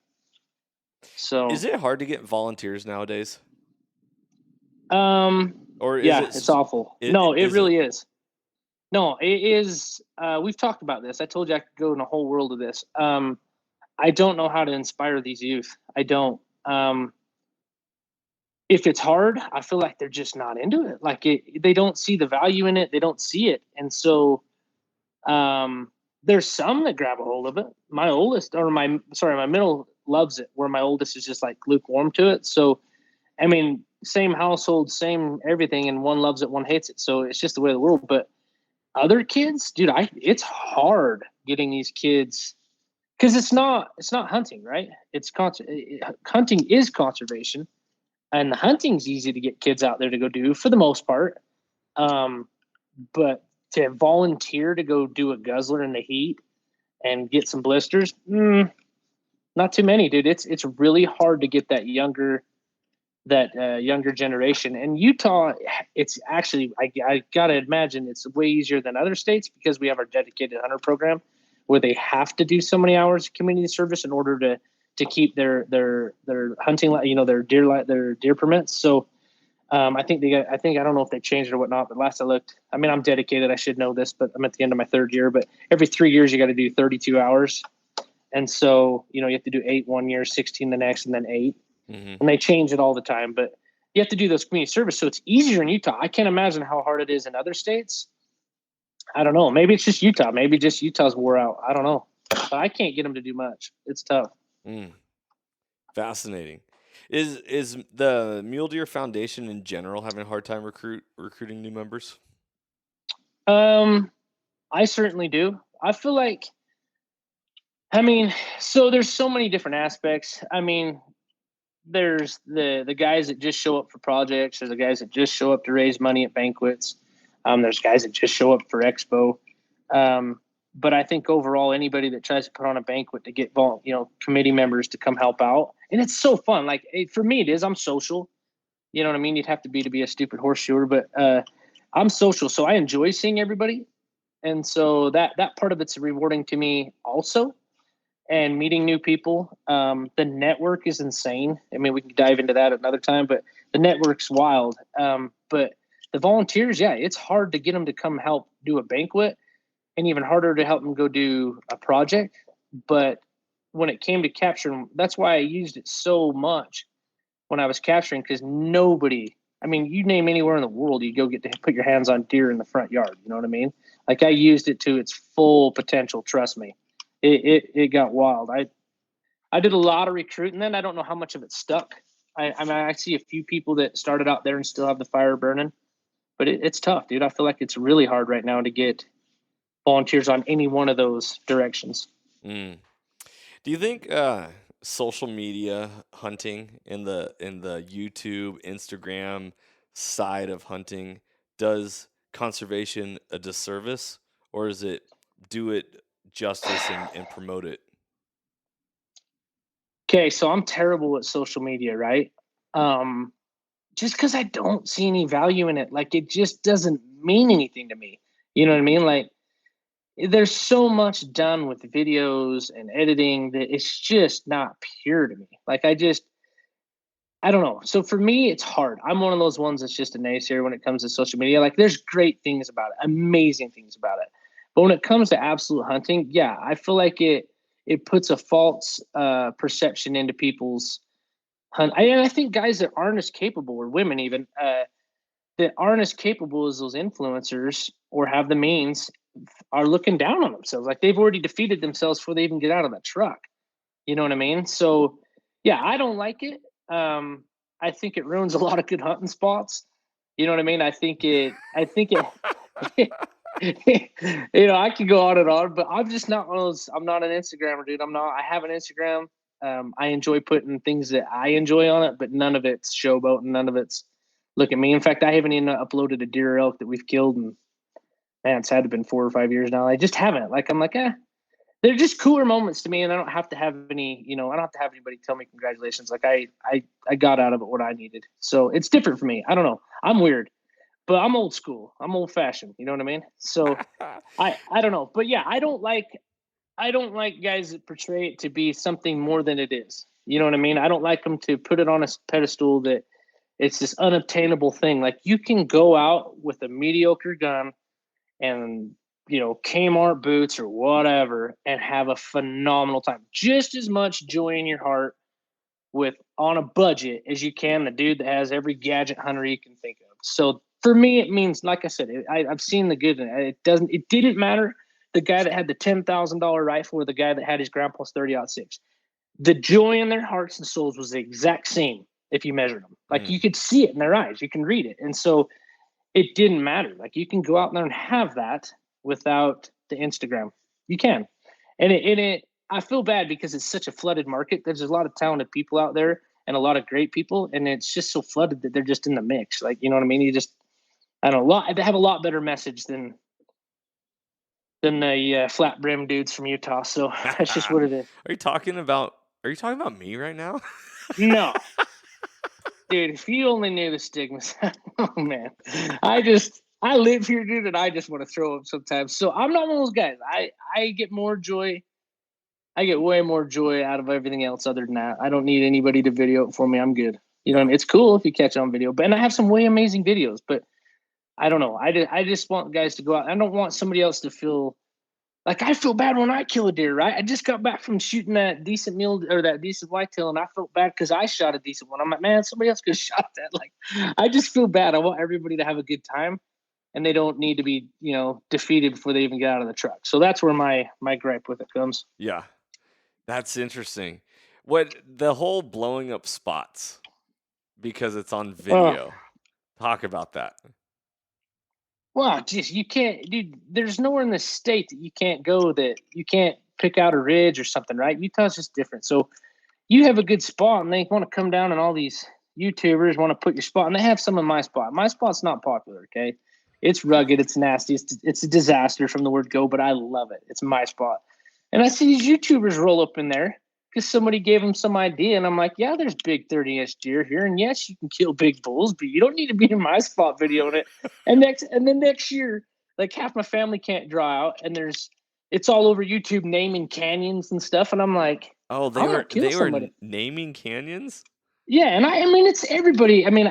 So, is it hard to get volunteers nowadays? Or it's awful. It really is. No, it is. We've talked about this. I told you I could go in a whole world of this. I don't know how to inspire these youth. I don't. If it's hard, I feel like they're just not into it. Like they don't see the value in it. They don't see it. And so there's some that grab a hold of it. My middle loves it, where my oldest is just like lukewarm to it. So, I mean, same household, same everything, and one loves it, one hates it. So it's just the way of the world. But other kids, dude, it's hard getting these kids, because it's not hunting, right? Hunting is conservation, and the hunting's easy to get kids out there to go do for the most part. But to volunteer to go do a guzzler in the heat and get some blisters, not too many, dude. It's really hard to get that younger generation. And Utah, it's actually, I gotta imagine it's way easier than other states, because we have our dedicated hunter program where they have to do so many hours of community service in order to keep their hunting, their deer permits. So I think I don't know if they changed it or whatnot, but last I looked, I mean, I'm dedicated, I should know this, but I'm at the end of my 3rd year. But every 3 years you got to do 32 hours, and so you have to do 8 1 year, 16 the next, and then 8. Mm-hmm. And they change it all the time, but you have to do those community service. So it's easier in Utah. I can't imagine how hard it is in other states. I don't know. Maybe it's just Utah. Maybe just Utah's wore out. I don't know. But I can't get them to do much. It's tough. Fascinating. Is the Mule Deer Foundation in general having a hard time recruiting new members? I certainly do. I feel like, I mean, so there's so many different aspects. I mean, there's the guys that just show up for projects. There's the guys that just show up to raise money at banquets. There's guys that just show up for expo. But I think overall, anybody that tries to put on a banquet to get committee members to come help out, and it's so fun. Like for me, it is. I'm social. You know what I mean? You'd have to be a stupid horseshoer, but I'm social, so I enjoy seeing everybody, and so that part of it's rewarding to me also. And meeting new people. The network is insane. I mean, we can dive into that another time, but the network's wild. But the volunteers, yeah, it's hard to get them to come help do a banquet, and even harder to help them go do a project. But when it came to capturing, that's why I used it so much when I was capturing, because nobody, I mean, you name anywhere in the world, you go get to put your hands on deer in the front yard. You know what I mean? Like I used it to its full potential. Trust me. It got wild. I did a lot of recruiting then. I don't know how much of it stuck. I mean, I see a few people that started out there and still have the fire burning, but it's tough, dude. I feel like it's really hard right now to get volunteers on any one of those directions. Do you think social media hunting in the YouTube, Instagram side of hunting does conservation a disservice, or is it do it justice and promote it? Okay, so I'm terrible at social media, right? Just because I don't see any value in it. Like it just doesn't mean anything to me. You know what I mean? Like there's so much done with videos and editing that it's just not pure to me. Like I don't know. So for me, it's hard. I'm one of those ones that's just a naysayer when it comes to social media. Like there's great things about it, amazing things about it. But when it comes to absolute hunting, yeah, I feel like it puts a false perception into people's hunt. I think guys that aren't as capable, or women even, that aren't as capable as those influencers or have the means, are looking down on themselves. Like they've already defeated themselves before they even get out of the truck. You know what I mean? So yeah, I don't like it. I think it ruins a lot of good hunting spots. You know what I mean? I think it I could go on and on, but I'm just not one of those. I'm not an Instagrammer, dude. I have an Instagram. I enjoy putting things that I enjoy on it, but none of it's showboat and none of it's look at me. In fact, I haven't even uploaded a deer or elk that we've killed, and man, it's had to have been 4 or 5 years now. I just haven't. Like I'm like, they're just cooler moments to me, and I don't have to have any, I don't have to have anybody tell me congratulations. Like I got out of it what I needed. So it's different for me. I don't know. I'm weird, but I'm old school. I'm old fashioned. You know what I mean? So I don't know. But yeah, I don't like guys that portray it to be something more than it is. You know what I mean? I don't like them to put it on a pedestal that it's this unobtainable thing. Like you can go out with a mediocre gun and Kmart boots or whatever and have a phenomenal time. Just as much joy in your heart with on a budget as you can the dude that has every gadget hunter you can think of. So for me, it means, like I said, I've seen the good in it. It didn't matter the guy that had the $10,000 rifle or the guy that had his grandpa's 30-06. The joy in their hearts and souls was the exact same if you measured them. Like you could see it in their eyes, you can read it. And so it didn't matter. Like you can go out there and have that without the Instagram. You can. And I feel bad because it's such a flooded market. There's a lot of talented people out there and a lot of great people, and it's just so flooded that they're just in the mix. Like, you know what I mean? I don't know, they have a lot better message than the flat brim dudes from Utah. So that's just what it is. Are you talking about me right now? No. Dude, if you only knew the stigmas. Oh man. I live here, dude, and I just want to throw up sometimes. So I'm not one of those guys. I get more joy. I get way more joy out of everything else other than that. I don't need anybody to video it for me. I'm good. You know what I mean? It's cool if you catch on video, and I have some way amazing videos, but I don't know. I just want guys to go out. I don't want somebody else to feel like I feel bad when I kill a deer, right? I just got back from shooting that decent mule or that decent whitetail, and I felt bad because I shot a decent one. I'm like, man, somebody else could have shot that. Like, I just feel bad. I want everybody to have a good time. and they don't need to be, defeated before they even get out of the truck. So that's where my gripe with it comes. Yeah, that's interesting. What the whole blowing up spots because it's on Oh, video. Talk about that. well, just you can't, dude. There's nowhere in the state that you can't go that you can't pick out a ridge or something, right? Utah's just different. So you have a good spot, and they want to come down, and all these YouTubers want to put your spot, and they have some of my spot. My spot's not popular, okay? It's rugged, it's nasty, it's a disaster from the word go, but I love it. It's my spot. And I see these YouTubers roll up in there because somebody gave them some idea, and I'm like, yeah, there's big 30-inch deer here, and yes, you can kill big bulls, but you don't need to be in my spot videoing it. And then next year, like half my family can't draw out, and it's all over YouTube naming canyons and stuff, and I'm like, Oh, I want to kill they were somebody. naming canyons? Yeah, and I mean it's everybody. I mean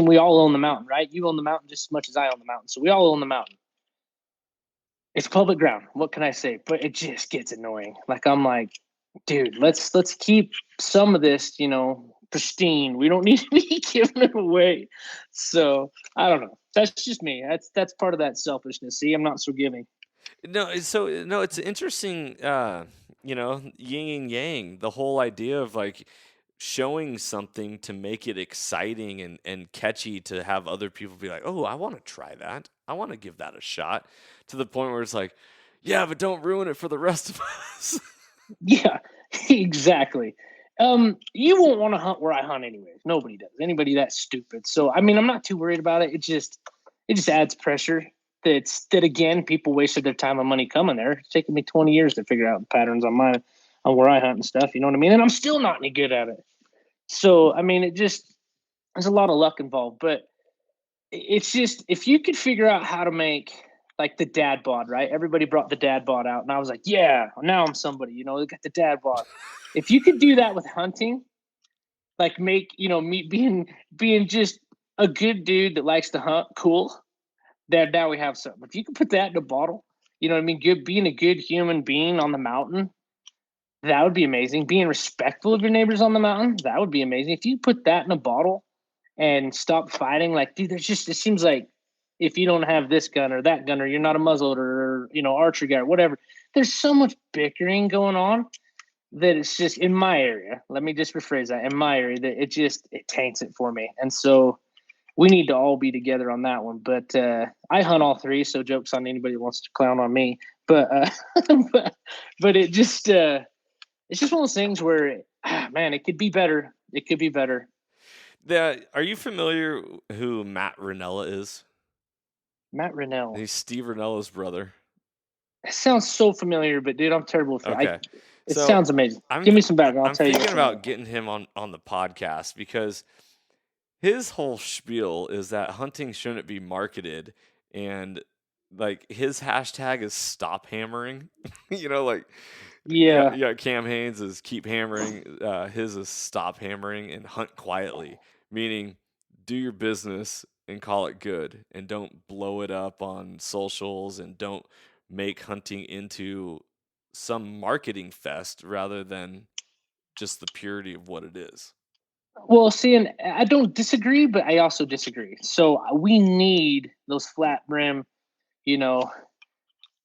we all own the mountain, right? You own the mountain just as much as I own the mountain. So we all own the mountain. It's public ground. What can I say? But it just gets annoying. Like I'm like, dude, let's keep some of this, pristine. We don't need to be giving it away. So I don't know. That's just me. That's part of that selfishness. See, I'm not so giving. No, it's interesting, yin and yang, the whole idea of like showing something to make it exciting and catchy to have other people be like, "Oh, I want to try that. I want to give that a shot." To the point where it's like, "Yeah, but don't ruin it for the rest of us." Yeah, exactly. You won't want to hunt where I hunt anyways. Nobody does. Anybody that's stupid. So I mean, I'm not too worried about it. It just adds pressure. That again, people wasted their time and money coming there. It's taken me 20 years to figure out the patterns on where I hunt and stuff. You know what I mean? And I'm still not any good at it. So I mean, there's a lot of luck involved. But it's just if you could figure out how to make like the dad bod, right? Everybody brought the dad bod out, and I was like, yeah, now I'm somebody. They got the dad bod. If you could do that with hunting, like make me being just a good dude that likes to hunt, cool. There, now we have something. If you can put that in a bottle, you know what I mean? Good, being a good human being on the mountain, that would be amazing. Being respectful of your neighbors on the mountain, that would be amazing. If you put that in a bottle and stop fighting, like, dude, it seems like if you don't have this gun or that gun, or you're not a muzzleloader or, archer guy or whatever, there's so much bickering going on that it's just in my area. Let me just rephrase that. In my area, that it taints it for me. And so we need to all be together on that one. But I hunt all three, so jokes on anybody that wants to clown on me. But but it's just one of those things where, man, it could be better. It could be better. Are you familiar who Matt Ranella is? Matt Rennell. He's Steve Ranella's brother. It sounds so familiar, but dude, I'm terrible with it. Okay. It So sounds amazing. Give me some background. I'll I'm tell you. thinking about getting him on the podcast because his whole spiel is that hunting shouldn't be marketed, and like his hashtag is stop hammering. Like Yeah. Cam Haines is keep hammering. His is stop hammering and hunt quietly, meaning do your business and call it good, and don't blow it up on socials, and don't make hunting into some marketing fest rather than just the purity of what it is. Well, see, and I don't disagree, but I also disagree. So we need those flat brim, you know,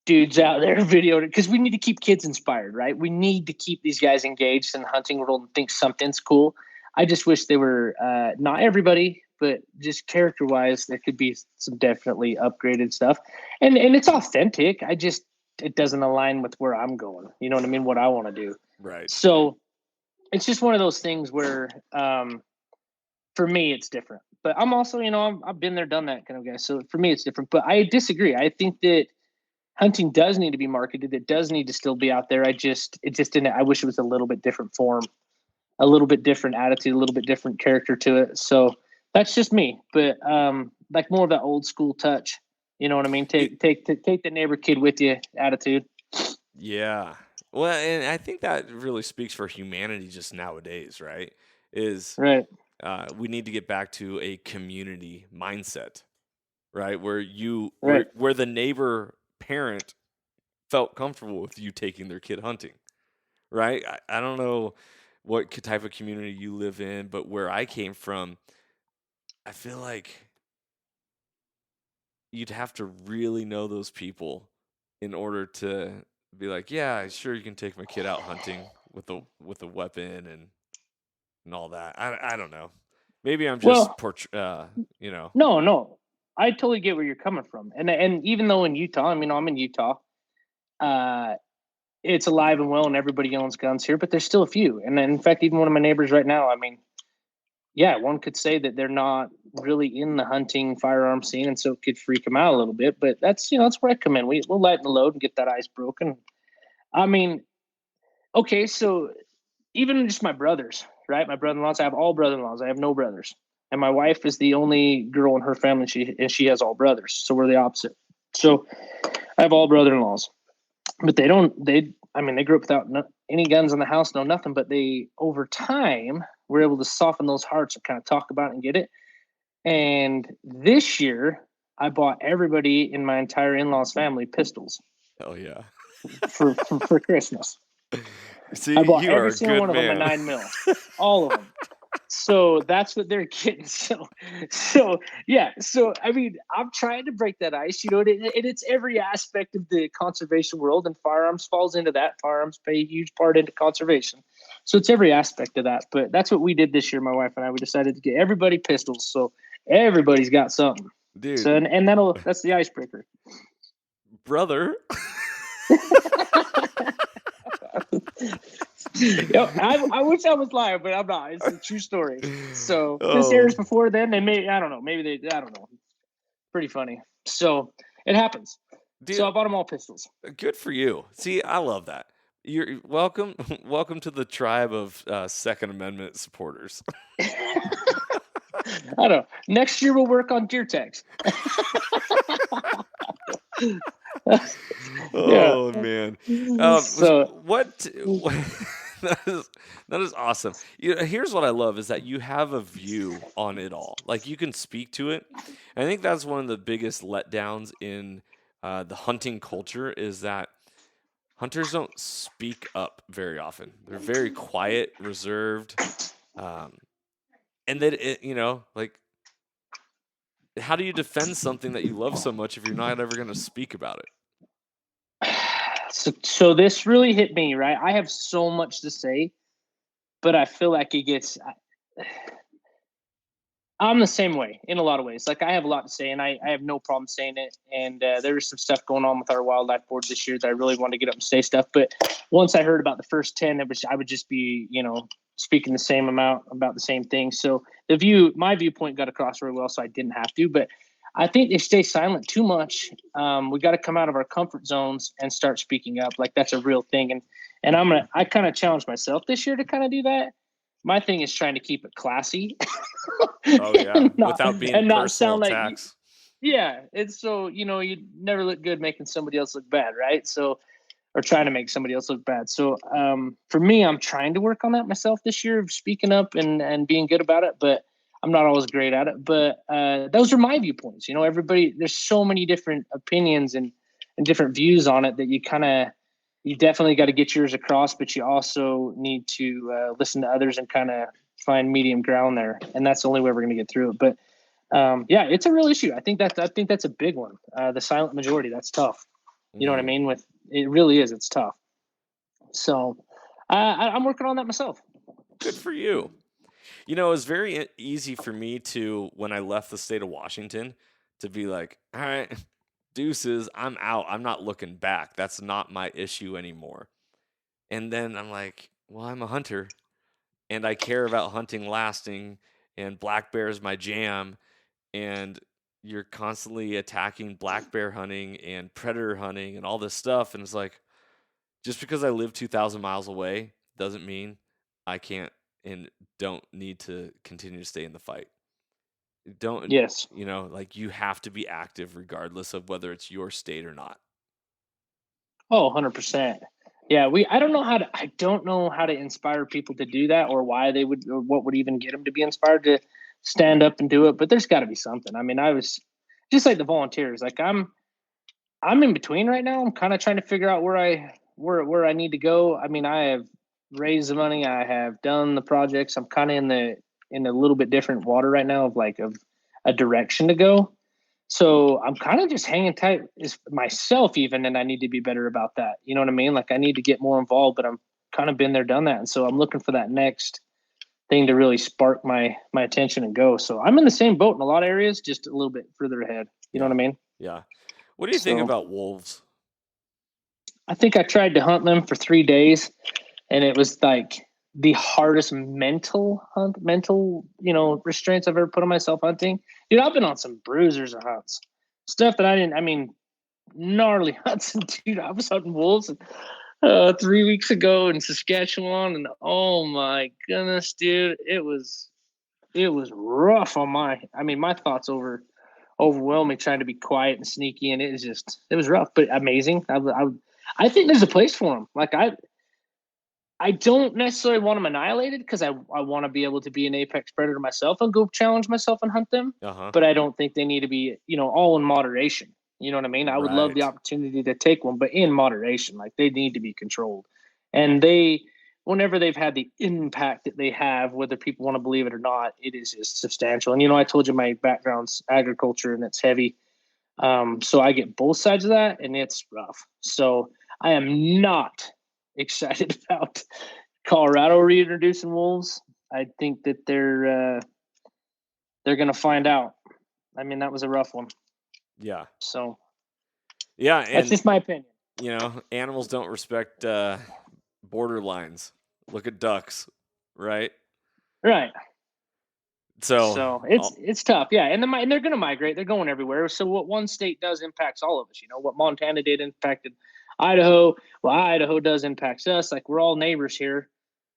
dudes out there videoing because we need to keep kids inspired, right? We need to keep these guys engaged in the hunting world and think something's cool. I just wish they were not everybody, but just character wise, there could be some definitely upgraded stuff, and it's authentic. It doesn't align with where I'm going. You know what I mean? What I want to do. Right. So it's just one of those things where for me it's different. But I'm also, I've been there, done that kind of guy. So for me it's different. But I disagree. I think that hunting does need to be marketed. It does need to still be out there. It just didn't. I wish it was a little bit different form, a little bit different attitude, a little bit different character to it. So that's just me. But like more of that old school touch. You know what I mean? Take the neighbor kid with you attitude. Yeah. Well, and I think that really speaks for humanity just nowadays, right? Is Right. We need to get back to a community mindset, right? Where Right. where the neighbor parent felt comfortable with you taking their kid hunting, right? I don't know what type of community you live in, but where I came from, I feel like you'd have to really know those people in order to be like, yeah, sure, you can take my kid out hunting with a weapon and all that. I don't know. Maybe I'm just Well, you know. no, I totally get where you're coming from, and even though in Utah, I mean, I'm in Utah, uh, it's alive and well, and everybody owns guns here, but there's still a few, and in fact, even one of my neighbors right now, I mean, yeah, one could say that they're not really in the hunting firearm scene, and so it could freak them out a little bit. But that's that's where I come in. We'll lighten the load and get that ice broken. I mean, okay, so even just my brothers, right? My brother-in-laws. I have all brother-in-laws. I have no brothers, and my wife is the only girl in her family. She has all brothers, so we're the opposite. So I have all brother-in-laws, but they don't. I mean, they grew up without any guns in the house, no nothing. But they over time were able to soften those hearts and kind of talk about it and get it. And this year, I bought everybody in my entire in-laws family pistols Hell yeah. for Christmas. See, I bought you are every a single good one of them a man. 9mm, all of them. So that's what they're getting. So yeah. So I mean, I'm trying to break that ice. You know, it's every aspect of the conservation world, and firearms falls into that. Firearms play a huge part into conservation. So it's every aspect of that. But that's what we did this year. My wife and I, we decided to get everybody pistols, so everybody's got something. Dude, So and that's the icebreaker. brother. I wish I was lying, but I'm not. It's a true story. So this Oh, airs before then, and maybe I don't know. Maybe they I don't know. Pretty funny. So it happens. So dude, I bought them all pistols. good for you. See, I love that. You're welcome. Welcome to the tribe of Second Amendment supporters. I don't know. Next year we'll work on deer tags. Yeah. Oh man. So What? That is awesome. Here's what I love is that you have a view on it all. Like you can speak to it. And I think that's one of the biggest letdowns in the hunting culture is that hunters don't speak up very often. They're very quiet, reserved, um, and then like how do you defend something that you love so much if you're not ever going to speak about it? so this really hit me, right? I have so much to say, but I feel like it gets I'm the same way in a lot of ways. Like I have a lot to say, and I have no problem saying it. And there's some stuff going on with our wildlife board this year that I really want to get up and say stuff. But once I heard about the first 10, I would just be, speaking the same amount about the same thing. So my viewpoint got across really well, so I didn't have to. But I think they stay silent too much. We got to come out of our comfort zones and start speaking up. Like that's a real thing. And I kind of challenged myself this year to kind of do that. My thing is trying to keep it classy. Oh yeah, without being and not personal sound like attacks. yeah. It's so you never look good making somebody else look bad, right? So or trying to make somebody else look bad. So for me, I'm trying to work on that myself this year of speaking up and being good about it, but I'm not always great at it. But those are my viewpoints. Everybody, there's so many different opinions and different views on it that you definitely got to get yours across, but you also need to listen to others and kind of find medium ground there. And that's the only way we're going to get through it. But yeah, it's a real issue. I think that's a big one. The silent majority, that's tough. You know what I mean? It really is. It's tough. So I'm working on that myself. Good for you. It was very easy for me to, when I left the state of Washington, to be like, all right, deuces, I'm out. I'm not looking back. That's not my issue anymore. And then I'm like, well, I'm a hunter and I care about hunting lasting, and black bear is my jam. And you're constantly attacking black bear hunting and predator hunting and all this stuff. And it's like, just because I live 2,000 miles away doesn't mean I can't and don't need to continue to stay in the fight. Don't, Yes. like you have to be active regardless of whether it's your state or not. Oh, 100%. Yeah, I don't know how to inspire people to do that or why they would or what would even get them to be inspired to stand up and do it, but there's got to be something. I mean, I was just like the volunteers. Like I'm in between right now. I'm kind of trying to figure out where I need to go. I mean, I have raised the money, I have done the projects. I'm kind of in a little bit different water right now of a direction to go. So I'm kind of just hanging tight myself even, and I need to be better about that. You know what I mean? Like I need to get more involved, but I'm kind of been there, done that. And so I'm looking for that next thing to really spark my attention and go. So I'm in the same boat in a lot of areas, just a little bit further ahead. You know what I mean? Yeah. What do you think So about wolves? I think I tried to hunt them for 3 days, and it was like the hardest mental, restraints I've ever put on myself hunting. Dude, I've been on some bruisers of hunts, stuff that I mean, gnarly hunts. And dude, I was hunting wolves 3 weeks ago in Saskatchewan, and oh my goodness, dude, it was rough on my thoughts overwhelming, trying to be quiet and sneaky, and it was rough, but amazing. I think there's a place for them. Like I don't necessarily want them annihilated because I want to be able to be an apex predator myself and go challenge myself and hunt them. Uh-huh. But I don't think they need to be, all in moderation. You know what I mean? I would love the Right. opportunity to take one, but in moderation. Like they need to be controlled. And whenever they've had the impact that they have, whether people want to believe it or not, it is just substantial. And I told you my background's agriculture and it's heavy. So I get both sides of that, and it's rough. So I am not excited about Colorado reintroducing wolves. I think that they're going to find out. I mean, that was a rough one. Yeah. So Yeah, that's and just my opinion. animals don't respect border lines. Look at ducks, right? Right. So So it's tough, yeah. And they're going to migrate. They're going everywhere. So what one state does impacts all of us. What Montana did impacted Idaho. Well, Idaho does impacts us. Like we're all neighbors here.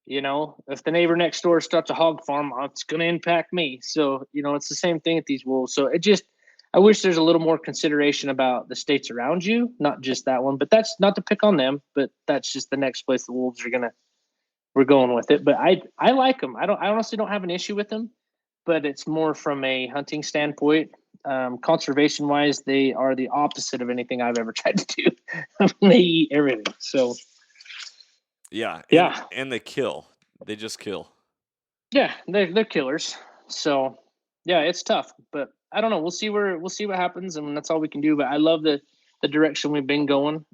If the neighbor next door starts a hog farm, it's going to impact me. So it's the same thing with these wolves. So I wish there's a little more consideration about the states around you, not just that one. But that's not to pick on them. But that's just the next place the wolves we're going with it. But I like them. I honestly don't have an issue with them, but it's more from a hunting standpoint. Conservation wise, they are the opposite of anything I've ever tried to do. They eat everything. So yeah, yeah, and they kill. They just kill. yeah, they're killers. So yeah, it's tough, but I don't know. We'll see what happens, and that's all we can do. But I love the direction we've been going.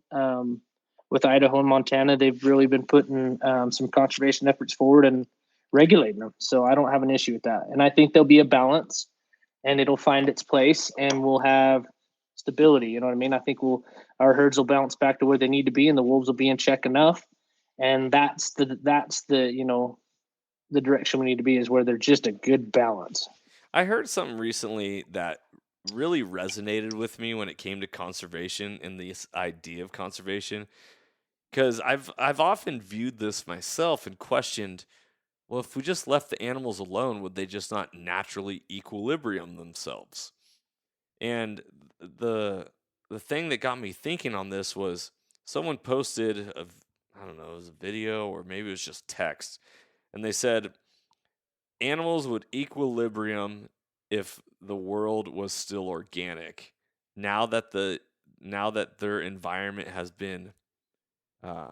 With Idaho and Montana, they've really been putting some conservation efforts forward and regulating them. So I don't have an issue with that. And I think there'll be a balance, and it'll find its place, and we'll have stability. You know what I mean? I think our herds will bounce back to where they need to be, and the wolves will be in check enough. And that's the direction we need to be, is where they're just a good balance. I heard something recently that really resonated with me when it came to conservation and this idea of conservation, because I've often viewed this myself and questioned, well, if we just left the animals alone, would they just not naturally equilibrium themselves? And the thing that got me thinking on this was someone posted I don't know, it was a video or maybe it was just text, and they said animals would equilibrium if the world was still organic. Now that their environment has been uh,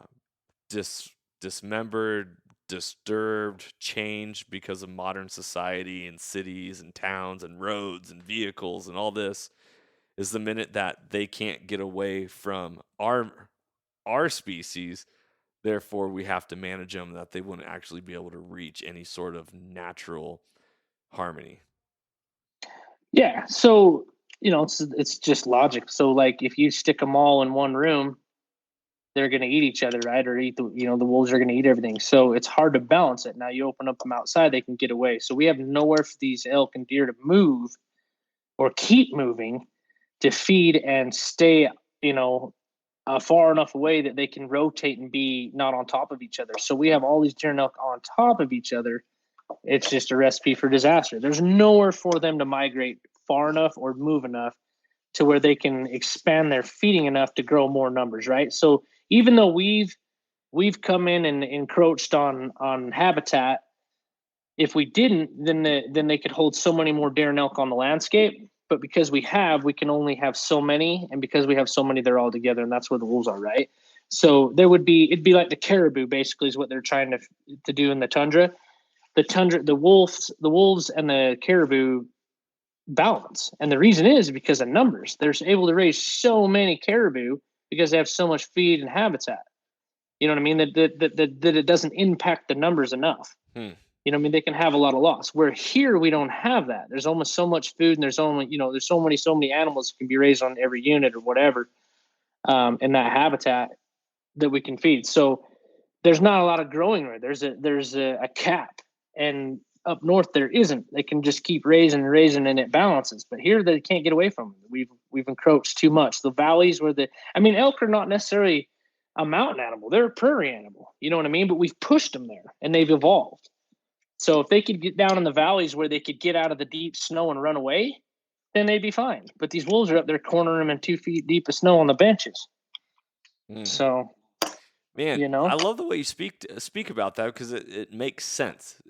dismembered, disturbed, changed because of modern society and cities and towns and roads and vehicles and all this, is the minute that they can't get away from our species. Therefore, we have to manage them, that they wouldn't actually be able to reach any sort of natural harmony. Yeah. So it's just logic. So like if you stick them all in one room, they're going to eat each other, right? Or eat the wolves are going to eat everything. So it's hard to balance it. Now you open up them outside, they can get away. So we have nowhere for these elk and deer to move or keep moving to feed and stay, far enough away that they can rotate and be not on top of each other. So we have all these deer and elk on top of each other. It's just a recipe for disaster. There's nowhere for them to migrate far enough or move enough to where they can expand their feeding enough to grow more numbers, right? So even though we've come in and encroached on habitat, if we didn't, then they could hold so many more deer and elk on the landscape. But because we can only have so many, and because we have so many, they're all together, and that's where the wolves are, right? So it'd be like the caribou, basically, is what they're trying to do in the tundra. The wolves and the caribou balance. And the reason is because of numbers. They're able to raise so many caribou because they have so much feed and habitat. You know what I mean? That it doesn't impact the numbers enough. Hmm. You know what I mean? They can have a lot of loss. Where here we don't have that. There's almost so much food, and there's only, there's so many animals that can be raised on every unit or whatever, in that habitat that we can feed. So there's not a lot of growing rate. There's a cap, and up north there isn't. They can just keep raising and raising, and it balances. But here they can't get away from it. We've encroached too much. The valleys where elk are not necessarily a mountain animal. They're a prairie animal. You know what I mean? But we've pushed them there, and they've evolved. So if they could get down in the valleys where they could get out of the deep snow and run away, then they'd be fine. But these wolves are up there cornering them in 2 feet deep of snow on the benches. So, man, I love the way you speak about that, because it makes sense.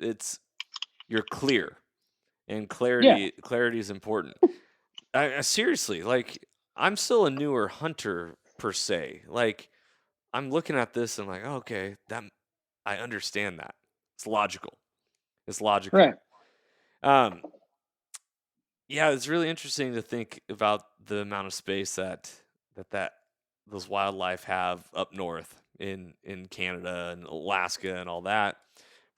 You're clear, and clarity is important. I seriously, like, I'm still a newer hunter per se. Like, I'm looking at this and like, oh, okay, I understand that. It's logical. Right. Yeah, it's really interesting to think about the amount of space that those wildlife have up north in Canada and Alaska and all that,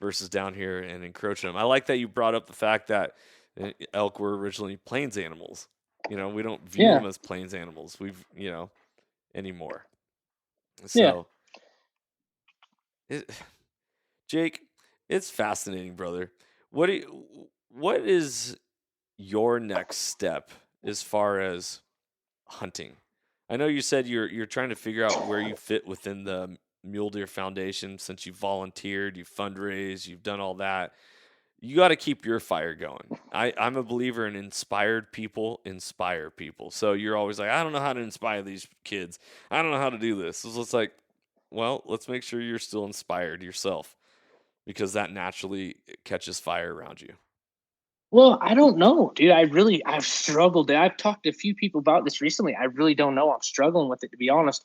versus down here and encroaching them. I like that you brought up the fact that elk were originally plains animals. We don't view them as plains animals. Anymore. So, Jake, it's fascinating, brother. What is your next step as far as hunting? I know you said you're trying to figure out where you fit within the Mule Deer Foundation, since you volunteered, you fundraised, you've done all that. You got to keep your fire going. I'm a believer in inspired people inspire people. So you're always like, I don't know how to inspire these kids. I don't know how to do this. So it's like, well, let's make sure you're still inspired yourself, because that naturally catches fire around you. Well, I don't know, dude. I've struggled. I've talked to a few people about this recently. I really don't know. I'm struggling with it, to be honest.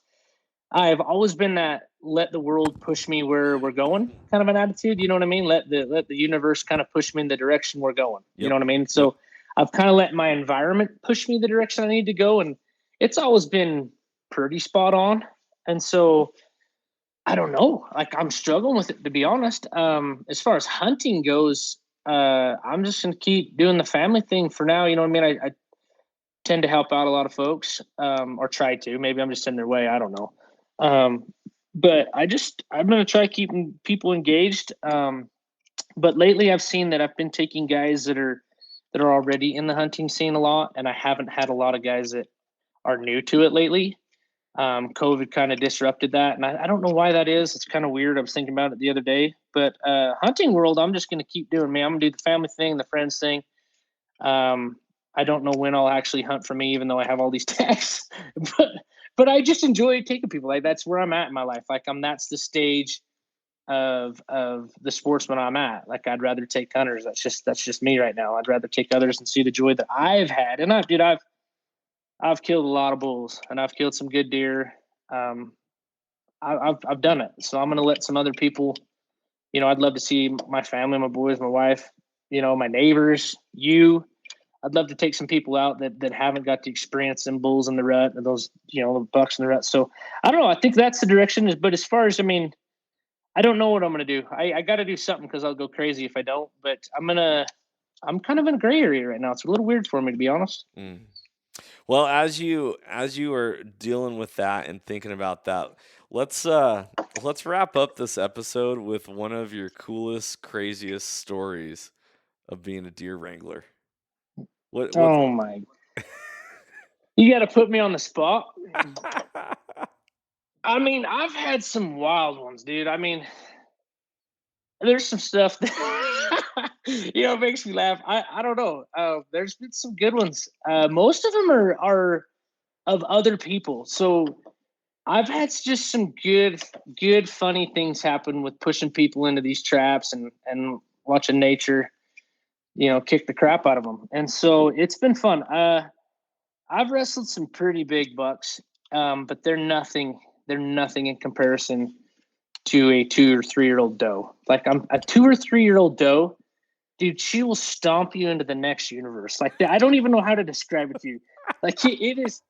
I've always been that let the world push me where we're going kind of an attitude. You know what I mean? Let the universe kind of push me in the direction we're going. You know what I mean? So I've kind of let my environment push me the direction I need to go, and it's always been pretty spot on. And so I don't know. Like, I'm struggling with it, to be honest. As far as hunting goes, I'm just gonna keep doing the family thing for now. You know what I mean? I tend to help out a lot of folks, or try to. Maybe I'm just in their way. I don't know. But I'm gonna try keeping people engaged. But lately I've seen that I've been taking guys that are already in the hunting scene a lot, and I haven't had a lot of guys that are new to it lately. COVID kind of disrupted that, and I don't know why that is. It's kind of weird. I was thinking about it the other day, but hunting world, I'm just going to keep doing me. I'm going to do the family thing, the friends thing. I don't know when I'll actually hunt for me, even though I have all these tags, but I just enjoy taking people. Like, that's where I'm at in my life. Like, that's the stage of the sportsman I'm at. Like, I'd rather take hunters. That's just me right now. I'd rather take others and see the joy that I've had. And I've killed a lot of bulls, and I've killed some good deer. I've done it. So I'm going to let some other people, I'd love to see my family, my boys, my wife, my neighbors, you. I'd love to take some people out that haven't got to experience them bulls in the rut and those, the bucks in the rut. So I don't know. I think that's the direction. But as far as, I don't know what I'm going to do. I got to do something, because I'll go crazy if I don't. But I'm kind of in a gray area right now. It's a little weird for me, to be honest. Well, as you are dealing with that and thinking about that, let's wrap up this episode with one of your coolest, craziest stories of being a deer wrangler. Oh my! You got to put me on the spot. I've had some wild ones, dude. There's some stuff that makes me laugh. I don't know. There's been some good ones. Most of them are of other people. So I've had just some good, funny things happen with pushing people into these traps and watching nature, kick the crap out of them. And so it's been fun. I've wrestled some pretty big bucks, but they're nothing in comparison to a 2 or 3 year old doe. Like, I'm a 2 or 3 year old doe. dude, she will stomp you into the next universe. Like I don't even know how to describe it to you. Like it is,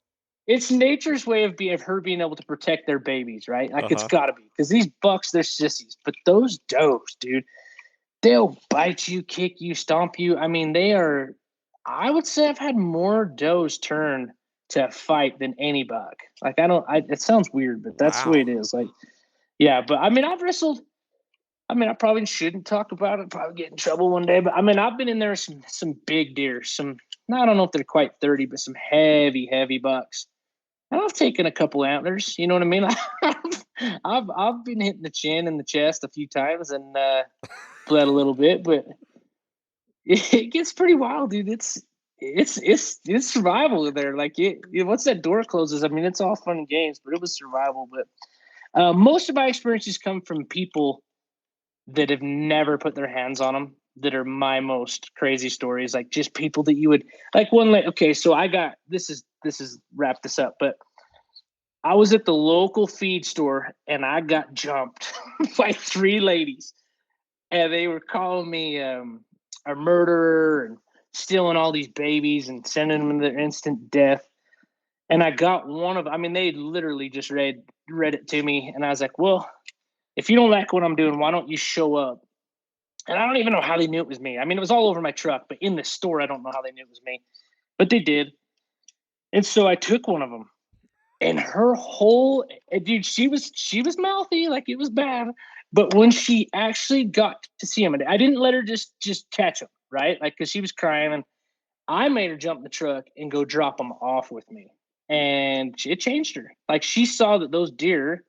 it's nature's way of her being able to protect their babies, right? Like it's got to be, because these bucks, they're sissies, but those does, dude, they'll bite you, kick you, stomp you. I mean, they are. I would say I've had more does turn to fight than any buck. Like I don't. It sounds weird, but that's the way it is. Like, yeah, but I mean, I've wrestled. I mean, I probably shouldn't talk about it. Probably get in trouble one day. But I mean, I've been in there some big deer. Some, I don't know if they're quite 30, but some heavy bucks. And I've taken a couple antlers. You know what I mean? I've been hitting the chin and the chest a few times and bled a little bit, but it gets pretty wild, dude. It's survival in there. Like once that door closes, I mean, it's all fun and games, but it was survival. But most of my experiences come from people that have never put their hands on them, that are my most crazy stories. Like just people that you would like okay, so I got this is wrap this up, but I was at the local feed store and I got jumped by 3 ladies, and they were calling me a murderer and stealing all these babies and sending them to their instant death. And I got one of, I mean, they literally just read it to me, and I was like, well, if you don't like what I'm doing, why don't you show up? And I don't even know how they knew it was me. I mean, it was all over my truck, but in the store, I don't know how they knew it was me, but they did. And so I took one of them, and her whole, dude, she was mouthy, like it was bad. But when she actually got to see him, I didn't let her just catch him, right? Like, cause she was crying, and I made her jump in the truck and go drop them off with me. And it changed her. Like she saw that those deer,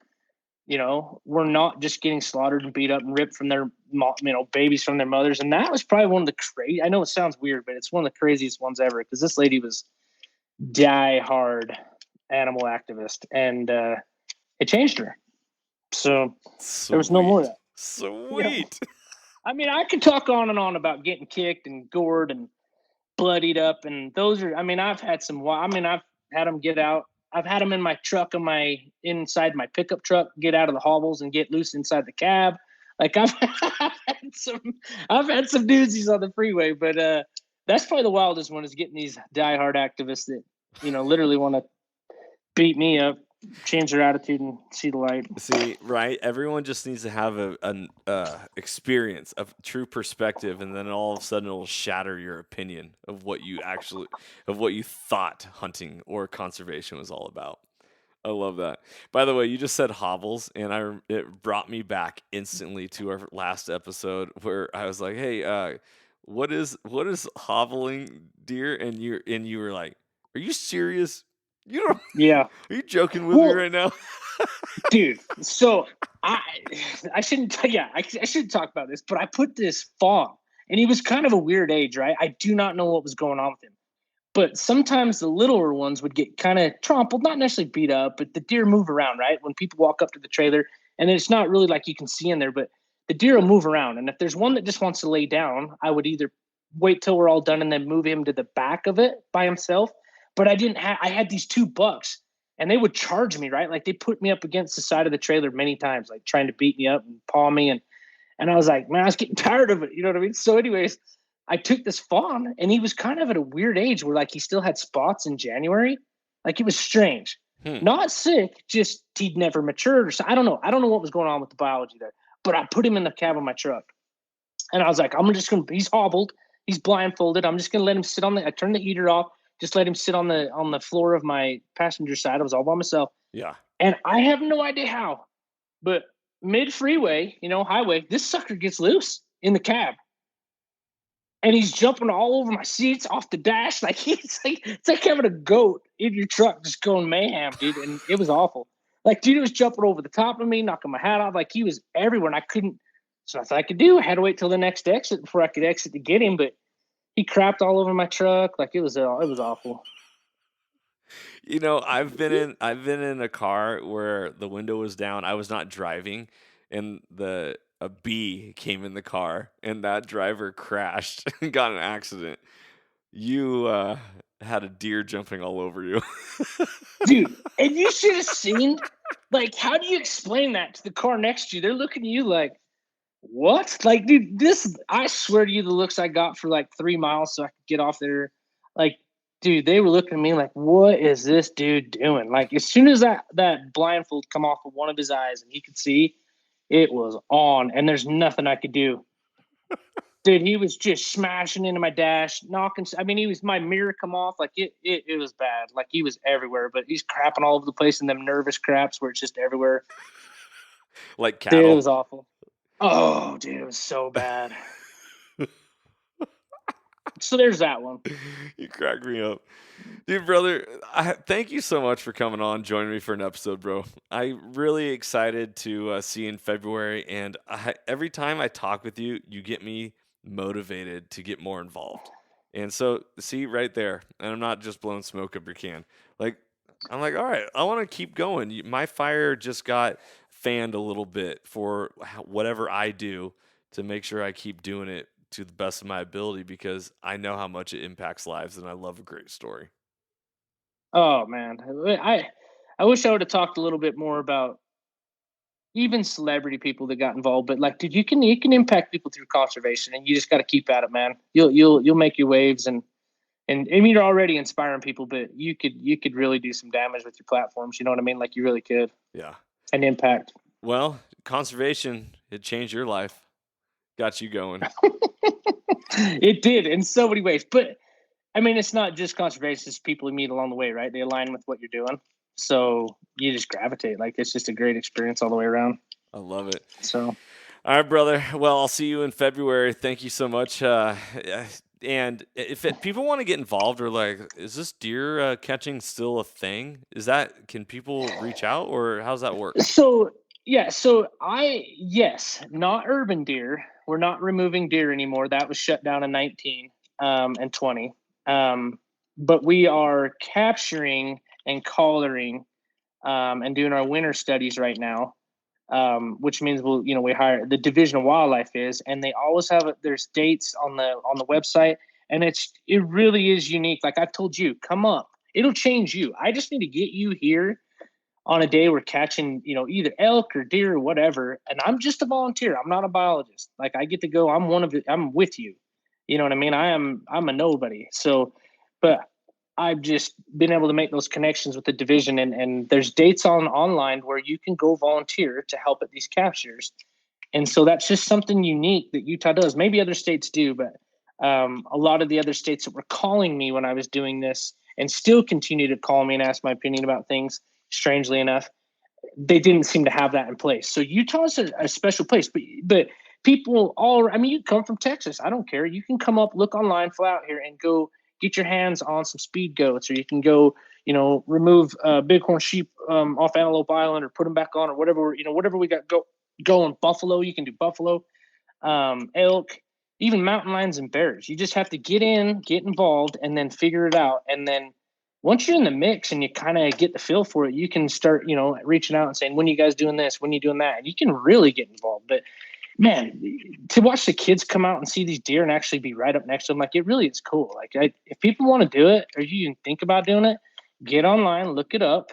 you know, were not just getting slaughtered and beat up and ripped from their, you know, babies from their mothers. And that was probably one of the crazy, I know it sounds weird, but it's one of the craziest ones ever. Because this lady was die hard animal activist, and it changed her. So there was no more of that. Sweet. Yeah. I mean, I could talk on and on about getting kicked and gored and bloodied up, and those are, I mean, I've had some, I mean, I've had them get out. I've had them in my truck, inside my pickup truck, get out of the hobbles and get loose inside the cab. Like I've had some doozies on the freeway, but that's probably the wildest one, is getting these diehard activists that, you know, literally want to beat me up, change their attitude, and see the light. See, right? Everyone just needs to have an experience, of true perspective, and then all of a sudden it'll shatter your opinion of what you thought hunting or conservation was all about. I love that. By the way, you just said hobbles, and it brought me back instantly to our last episode where I was like, "Hey, what is hobbling deer?" And you were like, "Are you serious? You don't? Yeah. Are you joking with me right now?" Dude, so I shouldn't, I shouldn't talk about this, but I put this fawn, and he was kind of a weird age, right? I do not know what was going on with him. But sometimes the littler ones would get kind of trampled, not necessarily beat up, but the deer move around, right? When people walk up to the trailer, and it's not really like you can see in there, but the deer will move around. And if there's one that just wants to lay down, I would either wait till we're all done and then move him to the back of it by himself. But I had these 2 bucks, and they would charge me, right? Like they put me up against the side of the trailer many times, like trying to beat me up and paw me. And I was like, man, I was getting tired of it. You know what I mean? So anyways, I took this fawn, and he was kind of at a weird age where like he still had spots in January. Like it was strange. Not sick, just he'd never matured or so. I don't know. I don't know what was going on with the biology there. But I put him in the cab of my truck. And I was like, he's hobbled, he's blindfolded. I'm just gonna let him sit I turned the heater off, just let him sit on the floor of my passenger side. I was all by myself. Yeah. And I have no idea how, but mid-freeway, you know, highway, this sucker gets loose in the cab. And he's jumping all over my seats, off the dash. Like it's like having a goat in your truck just going mayhem, dude. And it was awful. Like, dude, he was jumping over the top of me, knocking my hat off. Like he was everywhere, and I couldn't. So nothing I could do. I had to wait till the next exit before I could exit to get him. But he crapped all over my truck. Like it was awful. You know, I've been in a car where the window was down. I was not driving, and a bee came in the car, and that driver crashed and got in an accident. You had a deer jumping all over you. Dude, and you should have seen, like, how do you explain that to the car next to you? They're looking at you like, what? Like, dude, I swear to you, the looks I got for like 3 miles so I could get off there, like, dude, they were looking at me like, what is this dude doing? Like, as soon as that blindfold come off of one of his eyes and he could see, it was on, and there's nothing I could do. Dude, he was just smashing into my dash, knocking. I mean, my mirror come off. Like, it was bad. Like, he was everywhere, but he's crapping all over the place in them nervous craps where it's just everywhere. Like Dude, it cattle. was awful. Oh, dude, it was so bad. So there's that one. You crack me up. Dude, brother, thank you so much for coming on, joining me for an episode, bro. I'm really excited to see you in February, and every time I talk with you, you get me motivated to get more involved. And so, see, right there, and I'm not just blowing smoke up your can. Like, I'm like, all right, I want to keep going. My fire just got fanned a little bit for whatever I do to make sure I keep doing it to the best of my ability, because I know how much it impacts lives, and I love a great story. Oh man, I wish I would have talked a little bit more about even celebrity people that got involved. But like, dude, you can impact people through conservation, and you just got to keep at it, man. You'll make your waves, and I mean, you're already inspiring people, but you could really do some damage with your platforms. You know what I mean? Like, you really could. Yeah. And impact. Well, conservation, it changed your life. Got you going. It did in so many ways. But I mean, it's not just conservation, it's people you meet along the way, right? They align with what you're doing. So you just gravitate. Like, it's just a great experience all the way around. I love it. So, all right, brother. Well, I'll see you in February. Thank you so much. And if people want to get involved, or like, is this deer catching still a thing? Can people reach out, or how's that work? So yeah, yes, not urban deer. We're not removing deer anymore. That was shut down in 19 and 20. But we are capturing and collaring and doing our winter studies right now, which means we hire the Division of Wildlife and they always have there's dates on the website, and it really is unique. Like I've told you, come up. It'll change you. I just need to get you here on a day we're catching, either elk or deer or whatever. And I'm just a volunteer. I'm not a biologist. Like, I get to go. I'm with you. You know what I mean? I'm a nobody. So, but I've just been able to make those connections with the division, and there's dates online where you can go volunteer to help at these captures. And so that's just something unique that Utah does. Maybe other states do, but a lot of the other states that were calling me when I was doing this and still continue to call me and ask my opinion about things, strangely enough, they didn't seem to have that in place. So Utah's a special place, but people you come from Texas. I don't care. You can come up, look online, fly out here and go get your hands on some speed goats, or you can go, remove bighorn sheep off Antelope Island or put them back on, or whatever we got going. Buffalo, you can do buffalo, elk, even mountain lions and bears. You just have to get involved, and then figure it out. And then once you're in the mix and you kind of get the feel for it, you can start, reaching out and saying, when are you guys doing this? When are you doing that? And you can really get involved. But man, to watch the kids come out and see these deer and actually be right up next to them, like, it really is cool. Like, if people want to do it, or you even think about doing it, get online, look it up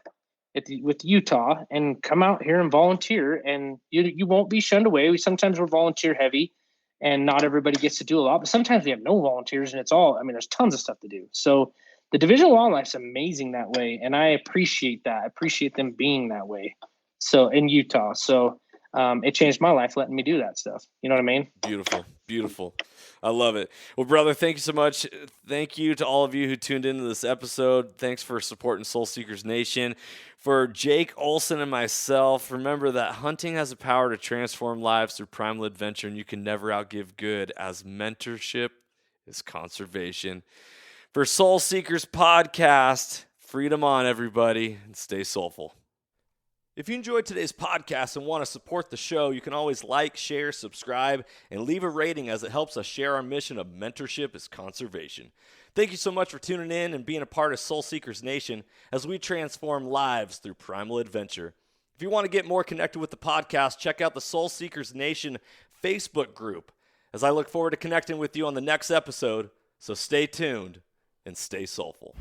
with Utah, and come out here and volunteer. And you won't be shunned away. Sometimes we're volunteer heavy, and not everybody gets to do a lot. But sometimes we have no volunteers, and there's tons of stuff to do. So the Division of Wildlife's amazing that way, and I appreciate that. I appreciate them being that way. So in Utah, it changed my life letting me do that stuff. You know what I mean? Beautiful, beautiful. I love it. Well, brother, thank you so much. Thank you to all of you who tuned into this episode. Thanks for supporting Soul Seekers Nation. For Jake Olsen and myself, remember that hunting has the power to transform lives through primal adventure, and you can never outgive good, as mentorship is conservation. For Soul Seekers Podcast, freedom on, everybody, and stay soulful. If you enjoyed today's podcast and want to support the show, you can always like, share, subscribe, and leave a rating, as it helps us share our mission of mentorship is conservation. Thank you so much for tuning in and being a part of Soul Seekers Nation as we transform lives through primal adventure. If you want to get more connected with the podcast, check out the Soul Seekers Nation Facebook group, as I look forward to connecting with you on the next episode. So stay tuned and stay soulful.